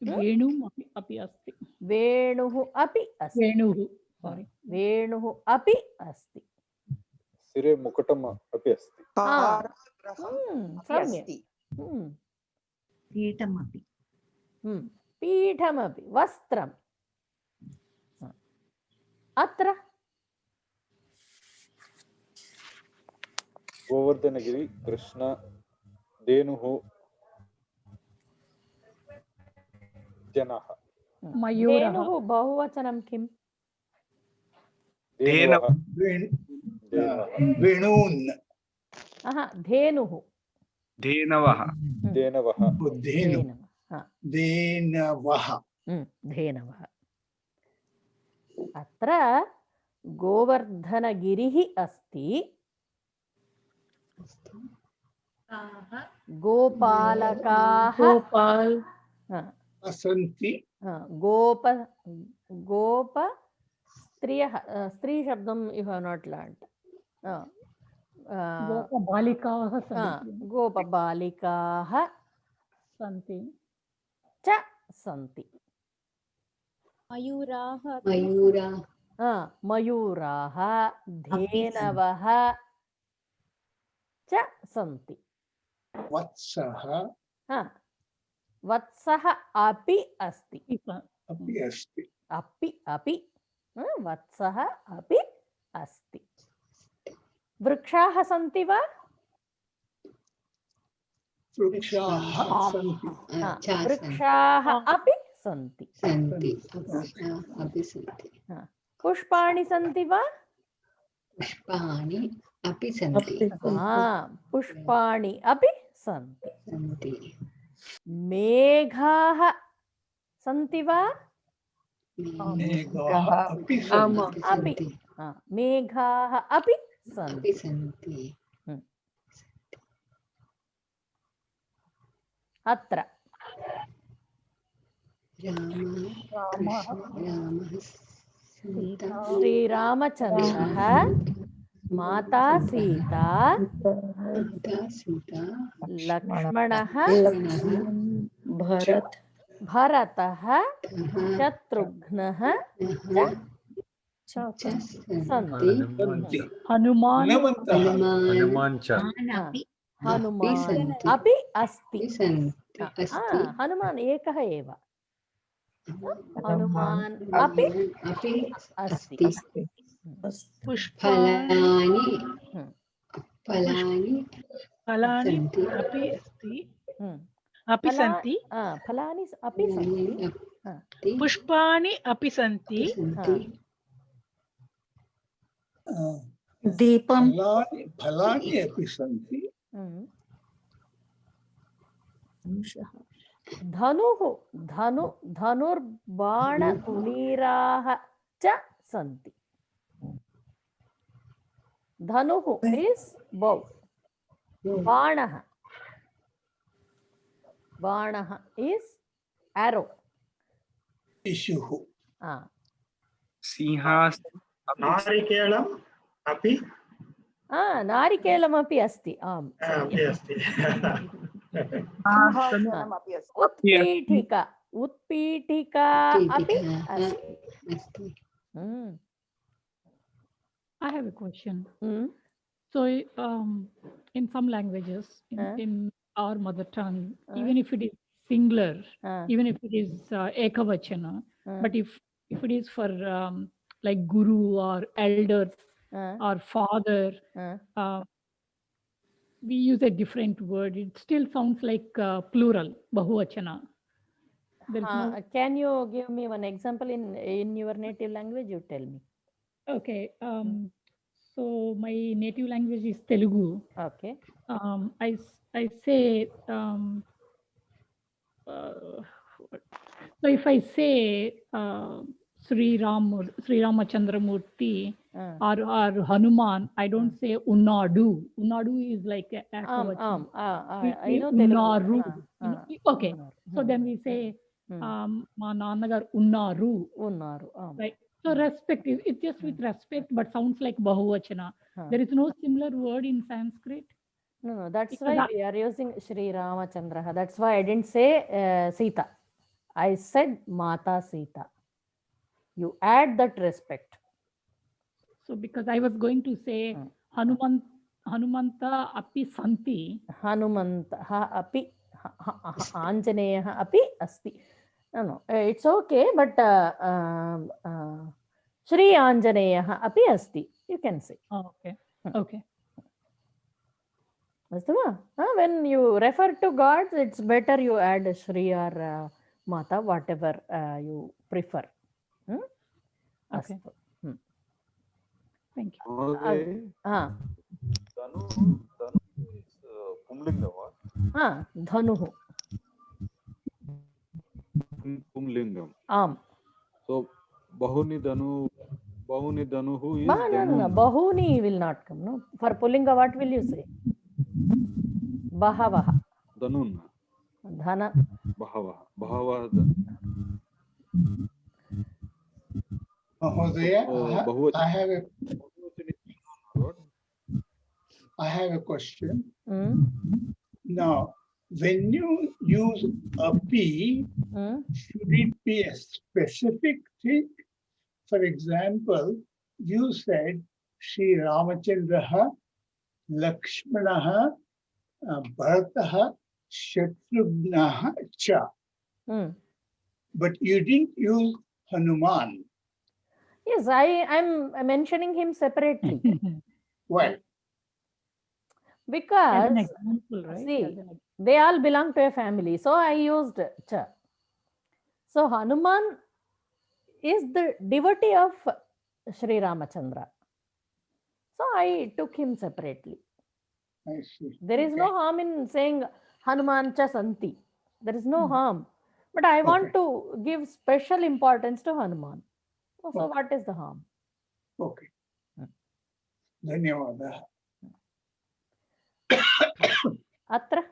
वेणुः अपि अस्ति. वेणुः अपि अस्ति. वेणुः अपि अस्ति. सिरे मुकुटम अपि अस्ति. सम्यक्. पीठमपि. पीठमपि. वस्त्रम्. अत्र गोवर्धनगिरि, कृष्ण, धेनुः, जनः. धेनुः बहुवचनं किम्? वेणून्. धेनुः. धेनवः. धेनवः. अत्र गोवर्धनगिरिः अस्ति. गोपालकाः सन्ति. गोप स्त्रियः. स्त्री शब्दं यु हाव् नाट् लर्न्ड्. गोपबालिकाः सन्ति च सन्ति. मयूराः धेनवः च सन्ति. वत्सः अपि अस्ति. अपि वत्सः अपि अस्ति. वृक्षाः सन्ति वा? वृक्षाः अपि सन्ति. पुष्पाणि सन्ति वा? पुष्पाणि अपि सन्ति. पुष्पाणि अपि सन्ति. मेघाः सन्ति वा? मेघाः अपि सन्ति. अत्र श्रीरामचन्द्रः, माता सीता, लक्ष्मणः, भरतः, शत्रुघ्नः सन्ति. हनुमान् अपि अस्ति. हनुमान् एकः एव. हनुमान् अपि अस्ति. फलानि अपि अस्ति. अपि सन्ति फलानि अपि सन्ति पुष्पाणि अपि सन्ति दीपं फलानि अपि सन्ति धनुर्बाणकुलीराः च सन्ति धनुः is bow बाणः is arrow इषुः सिंहासनं नारिकेलम् अपि नारिकेलमपि अस्ति आम् उत्पीठिका उत्पीठिका अपि अस्ति I have a question. So, in some languages, in our mother tongue, even if it is singular, even if it is ekavachana, but if it is for like guru or elders or father, we use a different word. It still sounds like plural, bahuvachana. Can you give me one example in your native language? You tell me. Okay. So my native language is Telugu. Okay. I say so if I say Sri Ramachandra Murti or Hanuman, I don't say Unnadu. Unnadu is like a I know Unnaru. Okay. So then we say Ma Nanagar Unnaru. Right. So respect is it's just with respect, but sounds like bahuvachana. There is no similar word in Sanskrit. No, that's why we are using Sri Ramachandra. That's why I didn't say Sita. I said Mata Sita. You add that respect. So because I was going to say Hanumanta api santi. Hanumanta api Anjaneyaha api asti. No, it's okay, but Sri Anjaneyaha api asti. You can say. Oh, okay. Okay. When you refer to gods, it's better you add Sri or Mata, whatever you prefer. Okay. Thank you. Dhanu is Pumlinga, what? Dhanuhu. Pumlingam. So Bahuni Dhanuhu is no, Bahuni will not come. No. For Pullinga, what will you say? Bahavaha. Dhanun. Dhana. Bahavaha. Mahodaya, I have a question. Now, when you use api, should it be a specific thing? For example, you said Sri Ramachandraha, Lakshmanaha, Bharataha, Shatrugnaha cha. But you didn't use Hanuman. Yes, I'm mentioning him separately. Why? Because example, right? see, they all belong to a family. So I used cha. So Hanuman is the devotee of Sri Ramachandra. So I took him separately. I see. There is no harm in saying Hanuman cha santi. There is no harm. But I want to give special importance to Hanuman. So what is the harm? Okay. Dhanyawada. Atra?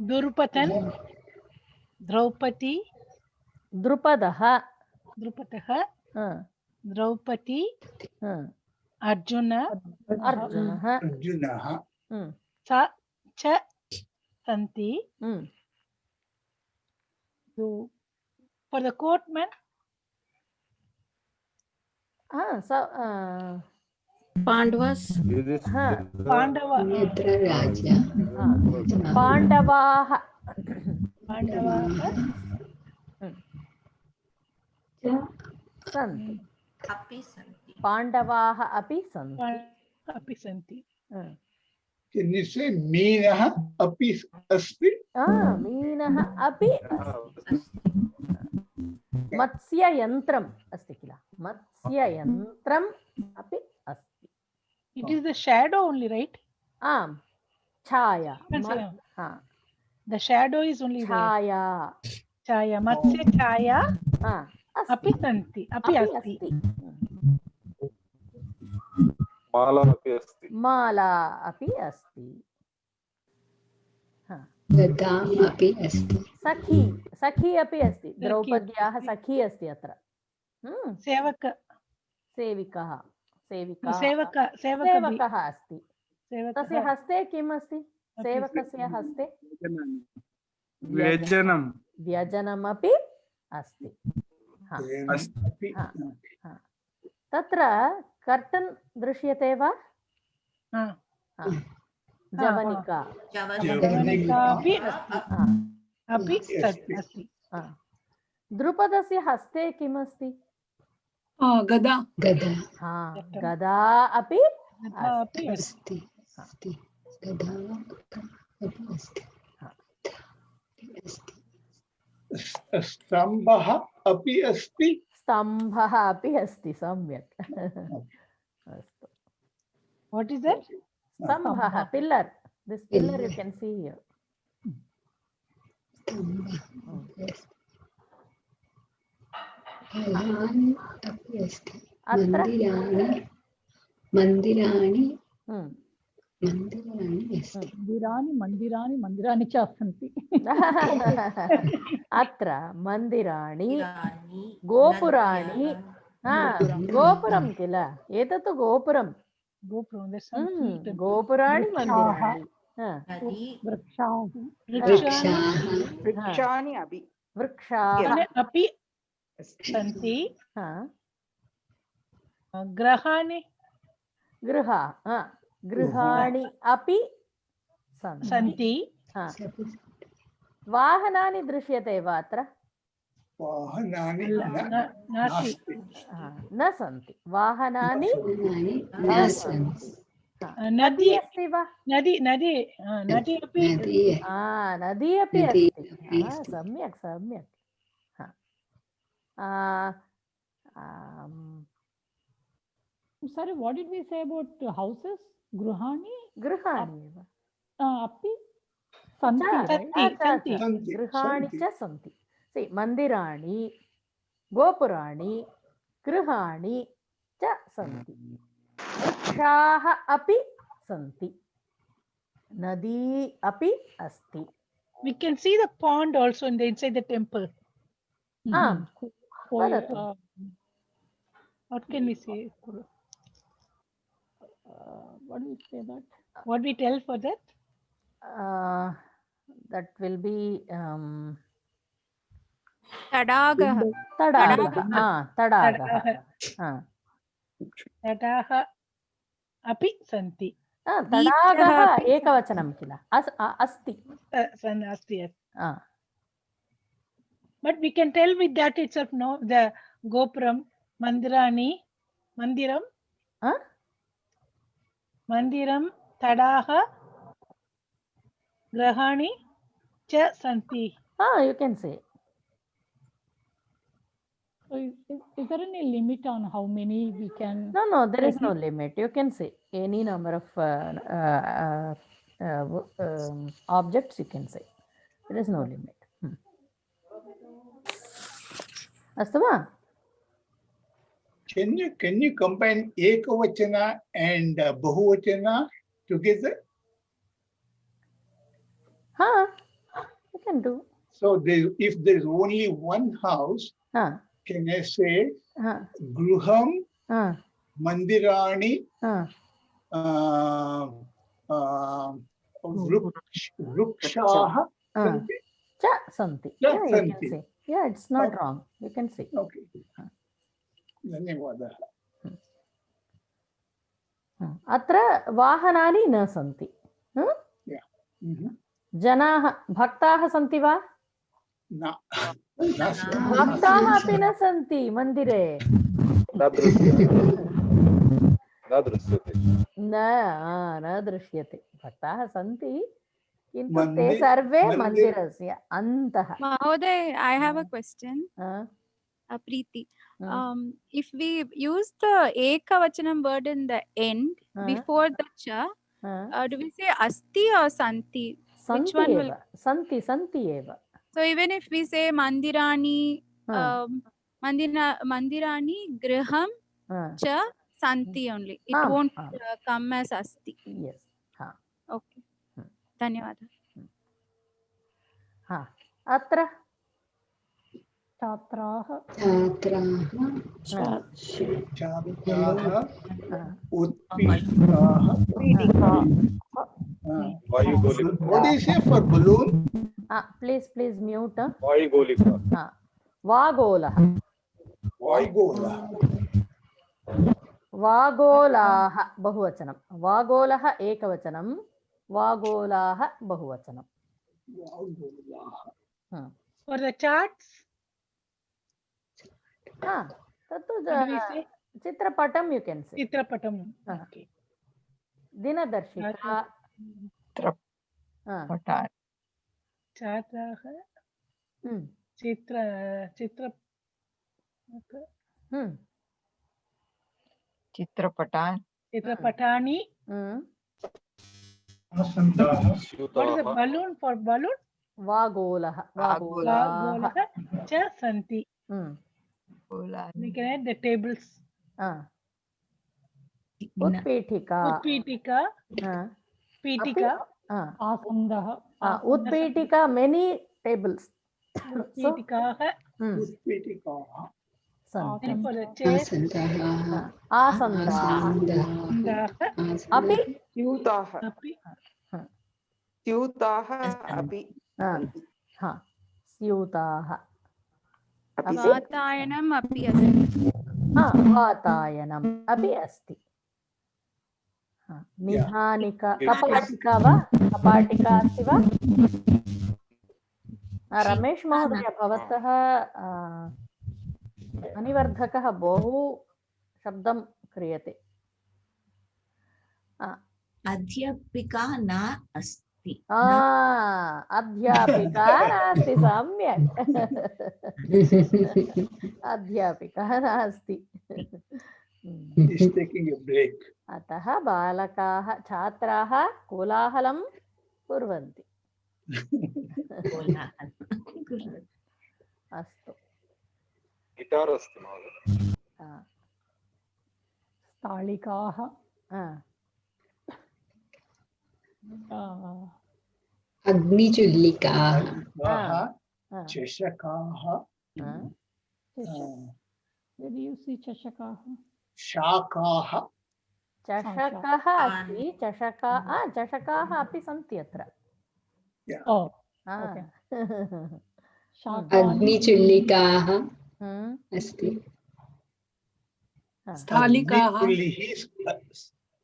Durupatan, Draupadi, Drupadaha, Draupadi, Arjuna, Sa cha santi. So for the courtman, Pandavas. Pandava. Pandavaha. Santi. Pandavaha api santi. Api santi. Can you say मीनः अपि अस्ति? मीनः अपि मत्स्ययन्त्रम् अस्ति किल, मत्स्ययन्त्रम् अपि अस्ति. It is the shadow only, right? आम्, छाया. The shadow is only Chhaya. Chaya, matsya chaya. Api santi, api asti. माला अपि अस्ति. माला अपि अस्ति. गदा अपि अस्ति. सखी, सखी अपि अस्ति. द्रौपद्याः सखी अस्ति अत्र. सेवक, सेविकः, सेविका, सेवकः अस्ति. तस्य हस्ते किम् अस्ति? सेवकस्य हस्ते व्यजनं, व्यजनमपि अस्ति. तत्र कर्टन् दृश्यते वा? जवनिका, द्रुपदस्य हस्ते किम् अस्ति? गदा. गदा. गदा अपि अस्ति. गदा अपि अस्ति. स्तम्भः अपि अस्ति. स्तम्भः अपि अस्ति. सम्यक्. अस्तु. What is that? Stambha, pillar. This pillar you can see here. मंदिराणि च सन्ति. अत्र मन्दिराणि, गोपुराणि, गोपुरं किल, एतत् गोपुरं. गोपुराणि, मन्दिराणि, वृक्षाणि अपि अपि सन्ति. गृहाणि, गृहाणि अपि सन्ति. वाहनानि दृश्यते वा अत्र? वाहनानि न सन्ति. वाहनानि न सन्ति. नदी अस्ति वा? नदी अपि नदी अपि अस्ति. सम्यक् सम्यक्. Sorry, what did we say about houses? Gruhani? Gruhani. Api santi. Gruhani cha santi. See, mandirani, gopurani, gruhani cha santi. Vrikshaah api santi. Nadi api asti. We can see the pond also in the inside the temple. What can we say? What do we say that? What we tell for that? That will be Tadaga. Tadaga api santi. Tadagah ekavachanam kila. Asti. Asti. But we can tell with that itself, no, the gopuram, mandiram, tadaha, grahani, cha santi. You can say. So is there any limit on how many we can? No, there is no limit. You can say any number of objects you can say. There is no limit. Astu va? Can you combine ekavachana and bahuvachana together? You can do. So if there is only one house, can I say gruham, mandirani, vrikshaah cha santi. Yeah, you can say. Yeah, it's not wrong. You can say. Okay. धन्यवादः. अत्र वाहनानि न सन्ति. जनाः, भक्ताः सन्ति वा? न. भक्ताः अपि न सन्ति मन्दिरे. न दृश्यते न दृश्यते भक्ताः सन्ति किन्तु ते सर्वे मन्दिरस्य अन्तः Mahoday, I have a question. Preeti. If we use the ekavachanam word in the end before the cha, do we say asti or santi? Which one will? Santi eva. So even if we say mandirani, mandirani griham cha santi only, it won't come as asti. Yes. Okay. धन्यवादः. अत्र छात्राः उत्पीठिकाः What do you say for balloon? Please mute. वायुगोलिका वागोलः वागोलाः बहुवचनं वागोलः एकवचनं वागोलाः बहुवचनं. For the charts? तत्तु चित्रपटं you can say. चित्रपटं. Okay. दिनदर्शिका छात्राः चित्रपटानि. What is the balloon for balloon? वागोलः च सन्ति. We can add the tables. उत्पीठिका पीठिका आसन्दः उत्पीठिका many tables. पीठिकाः अपि स्यूताः अपि स्यूताः वातायनम् अपि अस्ति. वातायनम् अपि अस्ति. निधानिका कपाटिका वा कपाटिका अस्ति वा? रमेश महोदय भवतः ध्वनिवर्धकः बहु शब्दं क्रियते. अध्यापिका न अस्ति. अध्यापिका नास्ति. सम्यक्. अध्यापिका नास्ति. अतः बालकाः छात्राः कोलाहलं कुर्वन्ति. अस्तु. गिटार् अस्ति महोदय. स्थालिकाः अग्निचुल्लिकाः चषकाः चषकाः शाकाः चषकः अस्ति. चषकाः अपि सन्ति अत्र. अग्निचुल्लिकाः अस्ति. स्थालिकाः.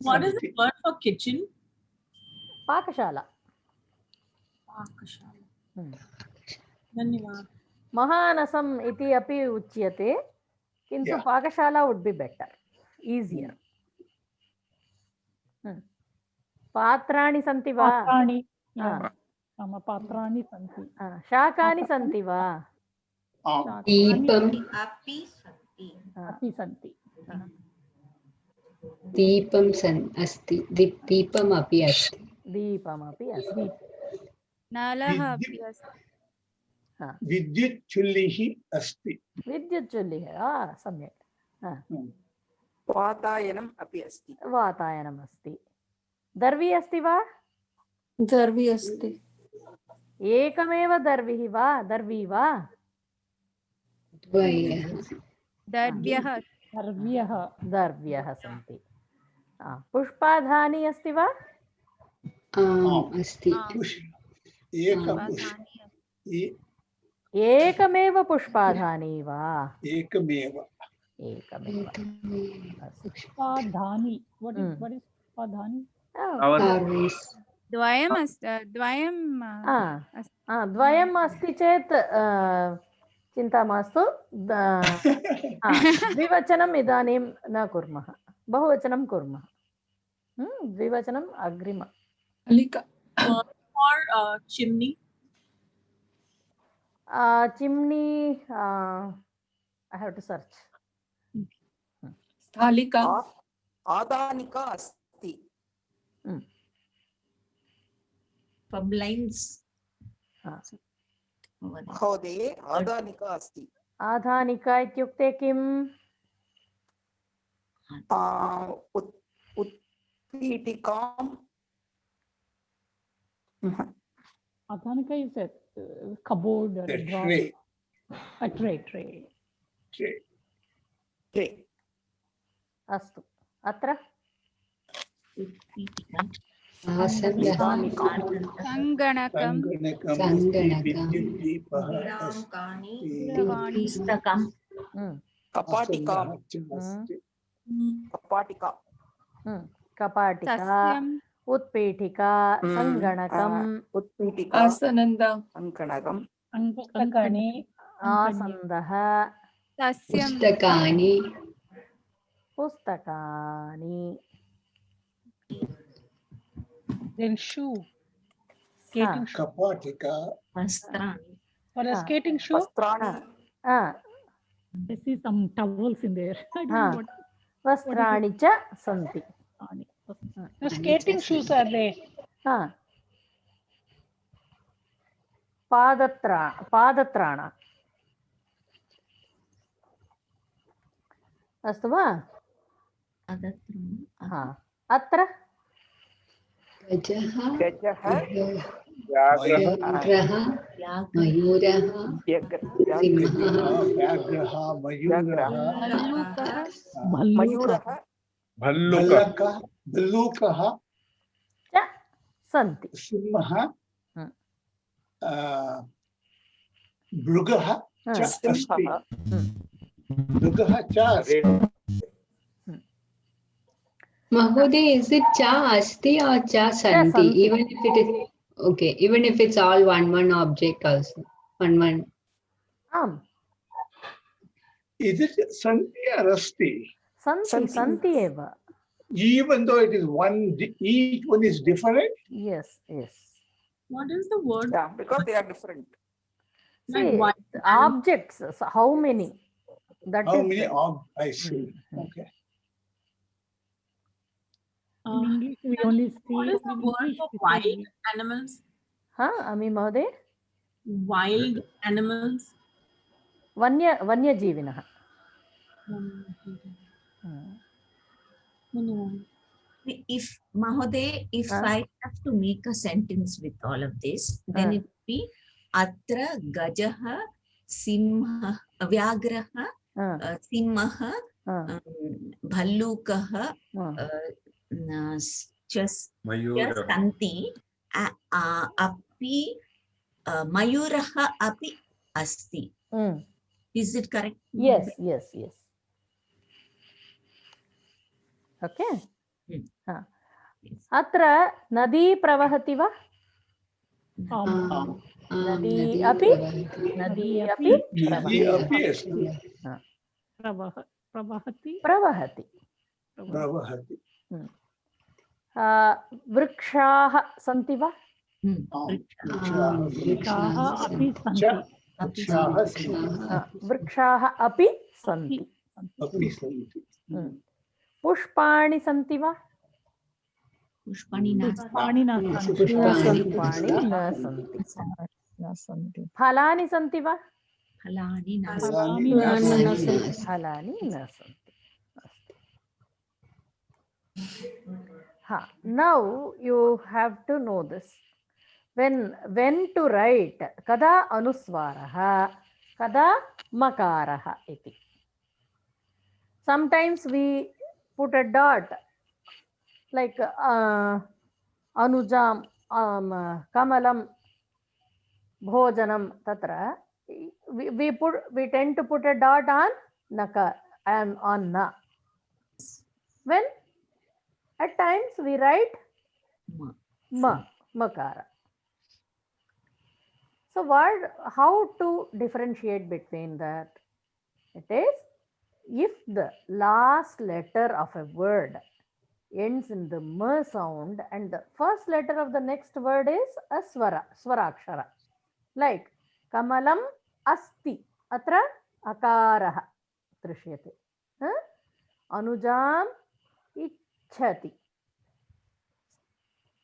What is the word for kitchen? पाकशाला. धन्यवाद. महानसम् इति अपि उच्यते किन्तु पाकशाला वुड् बि बेटर् ईजियर्. पात्राणि सन्ति वा? पात्राणि सन्ति. शाकानि सन्ति वा? दीपम् अपि सन्ति. दीपम् अस्ति. दीपमपि अस्ति. दीपमपि अस्ति. नलः अपि अस्ति. विद्युत् चुल्लिः अस्ति. विद्युत् चुल्लिः सम्यक्. वातायनम् अपि अस्ति. वातायनम् अस्ति. दर्वी अस्ति वा? दर्वी अस्ति. एकमेव दर्वी वा? दर्व्यः सन्ति. पुष्पाधानी अस्ति वा? अस्ति. एकमेव पुष्पाधानी वा? एकमेव. पुष्पाधानी. What is पुष्पाधानी? द्वयम् अस्ति चेत् चिन्ता मास्तु. द्विवचनम् इदानीं न कुर्मः. बहुवचनं कुर्मः. द्विवचनम् अग्रिम. Alika. Or chimney. Chimney, I have to search. Sthalika. आदानिका अस्ति. From lines. महोदये आदानिका अस्ति. आधानिका इत्युक्ते किम्? उत्पीठिकाम्. Adhanika is a cupboard or a drawer. Tray. A tray. अस्तु. अत्र सङ्गणकं पुस्तकं कपाटिका. कपाटिका, उत्पीठिका, सङ्गणकम्, उत्पीठिका, आसनन्दा. सङ्गणकं, पुस्तकानि, आसन्दः, पुस्तकानि. then shoe. Skating shoe. Kapatika. वस्त्राणि. For a skating shoe. वस्त्राणि. I see some towels in there. I don't know what. वस्त्राणि च सन्ति. The skating shoes are there. पादत्राण. अस्तु वा? अत्र गजः, व्याघ्रः, मयूरः, व्याघ्रः, मयूरः, भल्लूकः च सन्ति. सिंहः, मृगः च अस्ति. मृगः च अस्ति. Mahoday, is it cha asti or cha santi? Even if it is okay, even if it's all one object also. One. Is it santi or asti? Santi eva. Even though it is one, each one is different. Yes. What is the word? Yeah, because they are different. See, objects. So how many? How many? I see. Okay. In English, we only see. What is the word for wild animals? Ami Mahoday? Wild animals. Vanyajeevinah. If Mahoday, if I have to make a sentence with all of this, then it would be Atra Gajaha Simha Vyagraha Simha Bhallukaha Santi Api Mayuraha Api Asti. Is it correct? Yes. Okay. Atra nadi pravahati va? Nadi api pravahati. Vrikshaah santi va? Vrikshaah api santi. Pushpani santi va? Pushpani na santi. Phalani santi va? Phalani na santi. Now you have to know this. When to write kada anuswaraha, kada makaraha iti. Sometimes we put a dot like anujam, kamalam, bhojanam, tatra. We tend to put a dot on naka and on na. When at times we write makara. So how to differentiate between that? It is if the last letter of a word ends in the m sound and the first letter of the next word is a swarakshara. Like kamalam asti, atra akaraha drishyate. Anujam ichhati,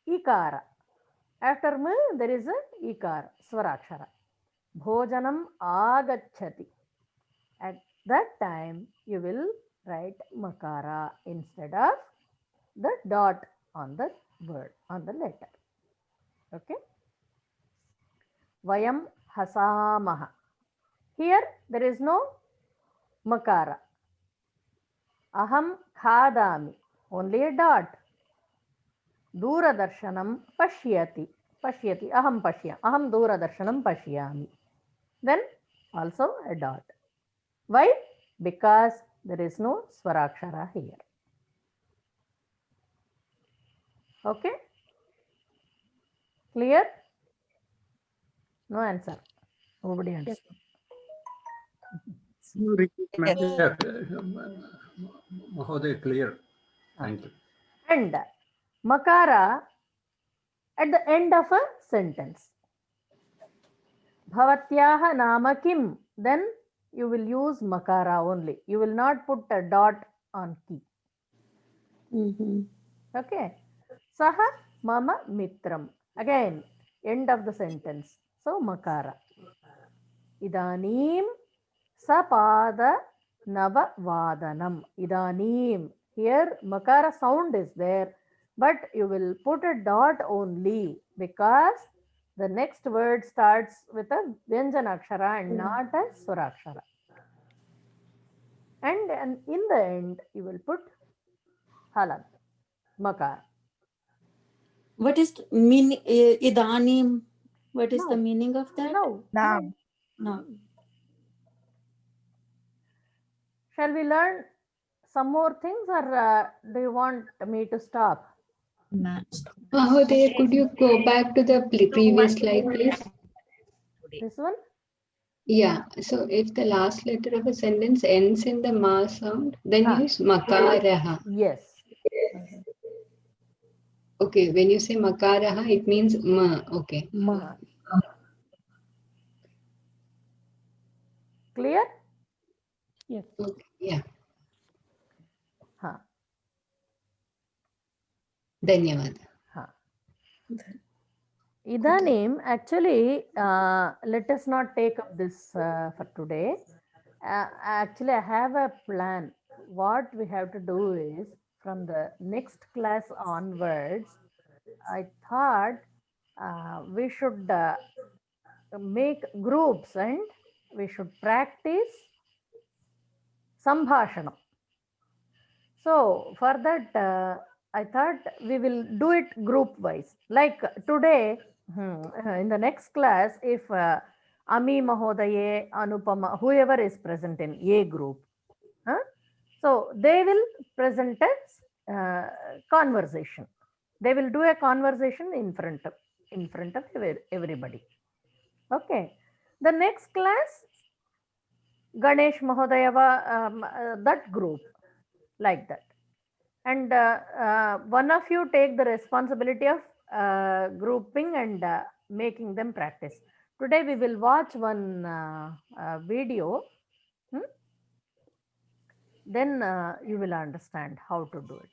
ikara. After m there is a ikara, swarakshara. Bhojanam agacchati. At that time you will write makara instead of the dot on the word, on the letter. Okay. Vayam hasamaha. Here there is no makara. Aham khadami. Only a dot. Duradarshanam pashyati. Pashyati. Aham pashyam. Aham duradarshanam pashyami. Then also a dot. Why? Because there is no swarakshara here. Okay? Clear? No answer. Nobody understood. Yeah, Mahoday, clear. Thank you. And makara at the end of a sentence. Bhavatyaha nama kim. Then you will use makara only. You will not put a dot on ki. Okay. Saha mama mitram. Again, end of the sentence. So makara. Idanim sapada nava vadanam. Idanim. Here makara sound is there, but you will put a dot only because the next word starts with a vyanjanakshara and not a swarakshara. And in the end, you will put halant, makara. What is meaning? Idanim. What is the meaning of that? No. No. Shall we learn some more things, or do you want me to stop? Mahoday, could you go back to the previous slide, please? This one? Yeah. So if the last letter of a sentence ends in the ma sound, then use makaraha. Yes. Okay. When you say makaraha, it means ma. Okay. Ma. Clear? Yes. Okay. Yeah. Ha. Dhanyavad. Idanim, actually, let us not take up this for today. Actually, I have a plan. What we have to do is, from the next class onwards, I thought we should make groups and we should practice sambhashanam. So, for that, I thought we will do it group wise. Like today, in the next class, if Ami Mahodaye, Anupama, whoever is present in A group, so they will present a conversation. They will do a conversation in front of everybody. Okay. The next class, Ganesh Mahodaya, that group, like that. And one of you take the responsibility of grouping and making them practice. Today we will watch one video. Then you will understand how to do it.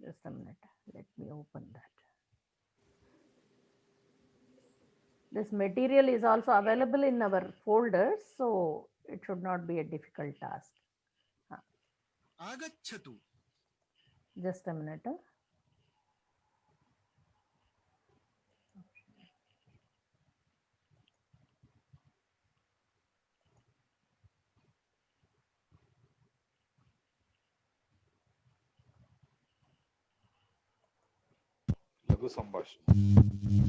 Just a minute. Let me open that. This material is also available in our folders, so it should not be a difficult task. Just a minute. Laghu Sambhashana.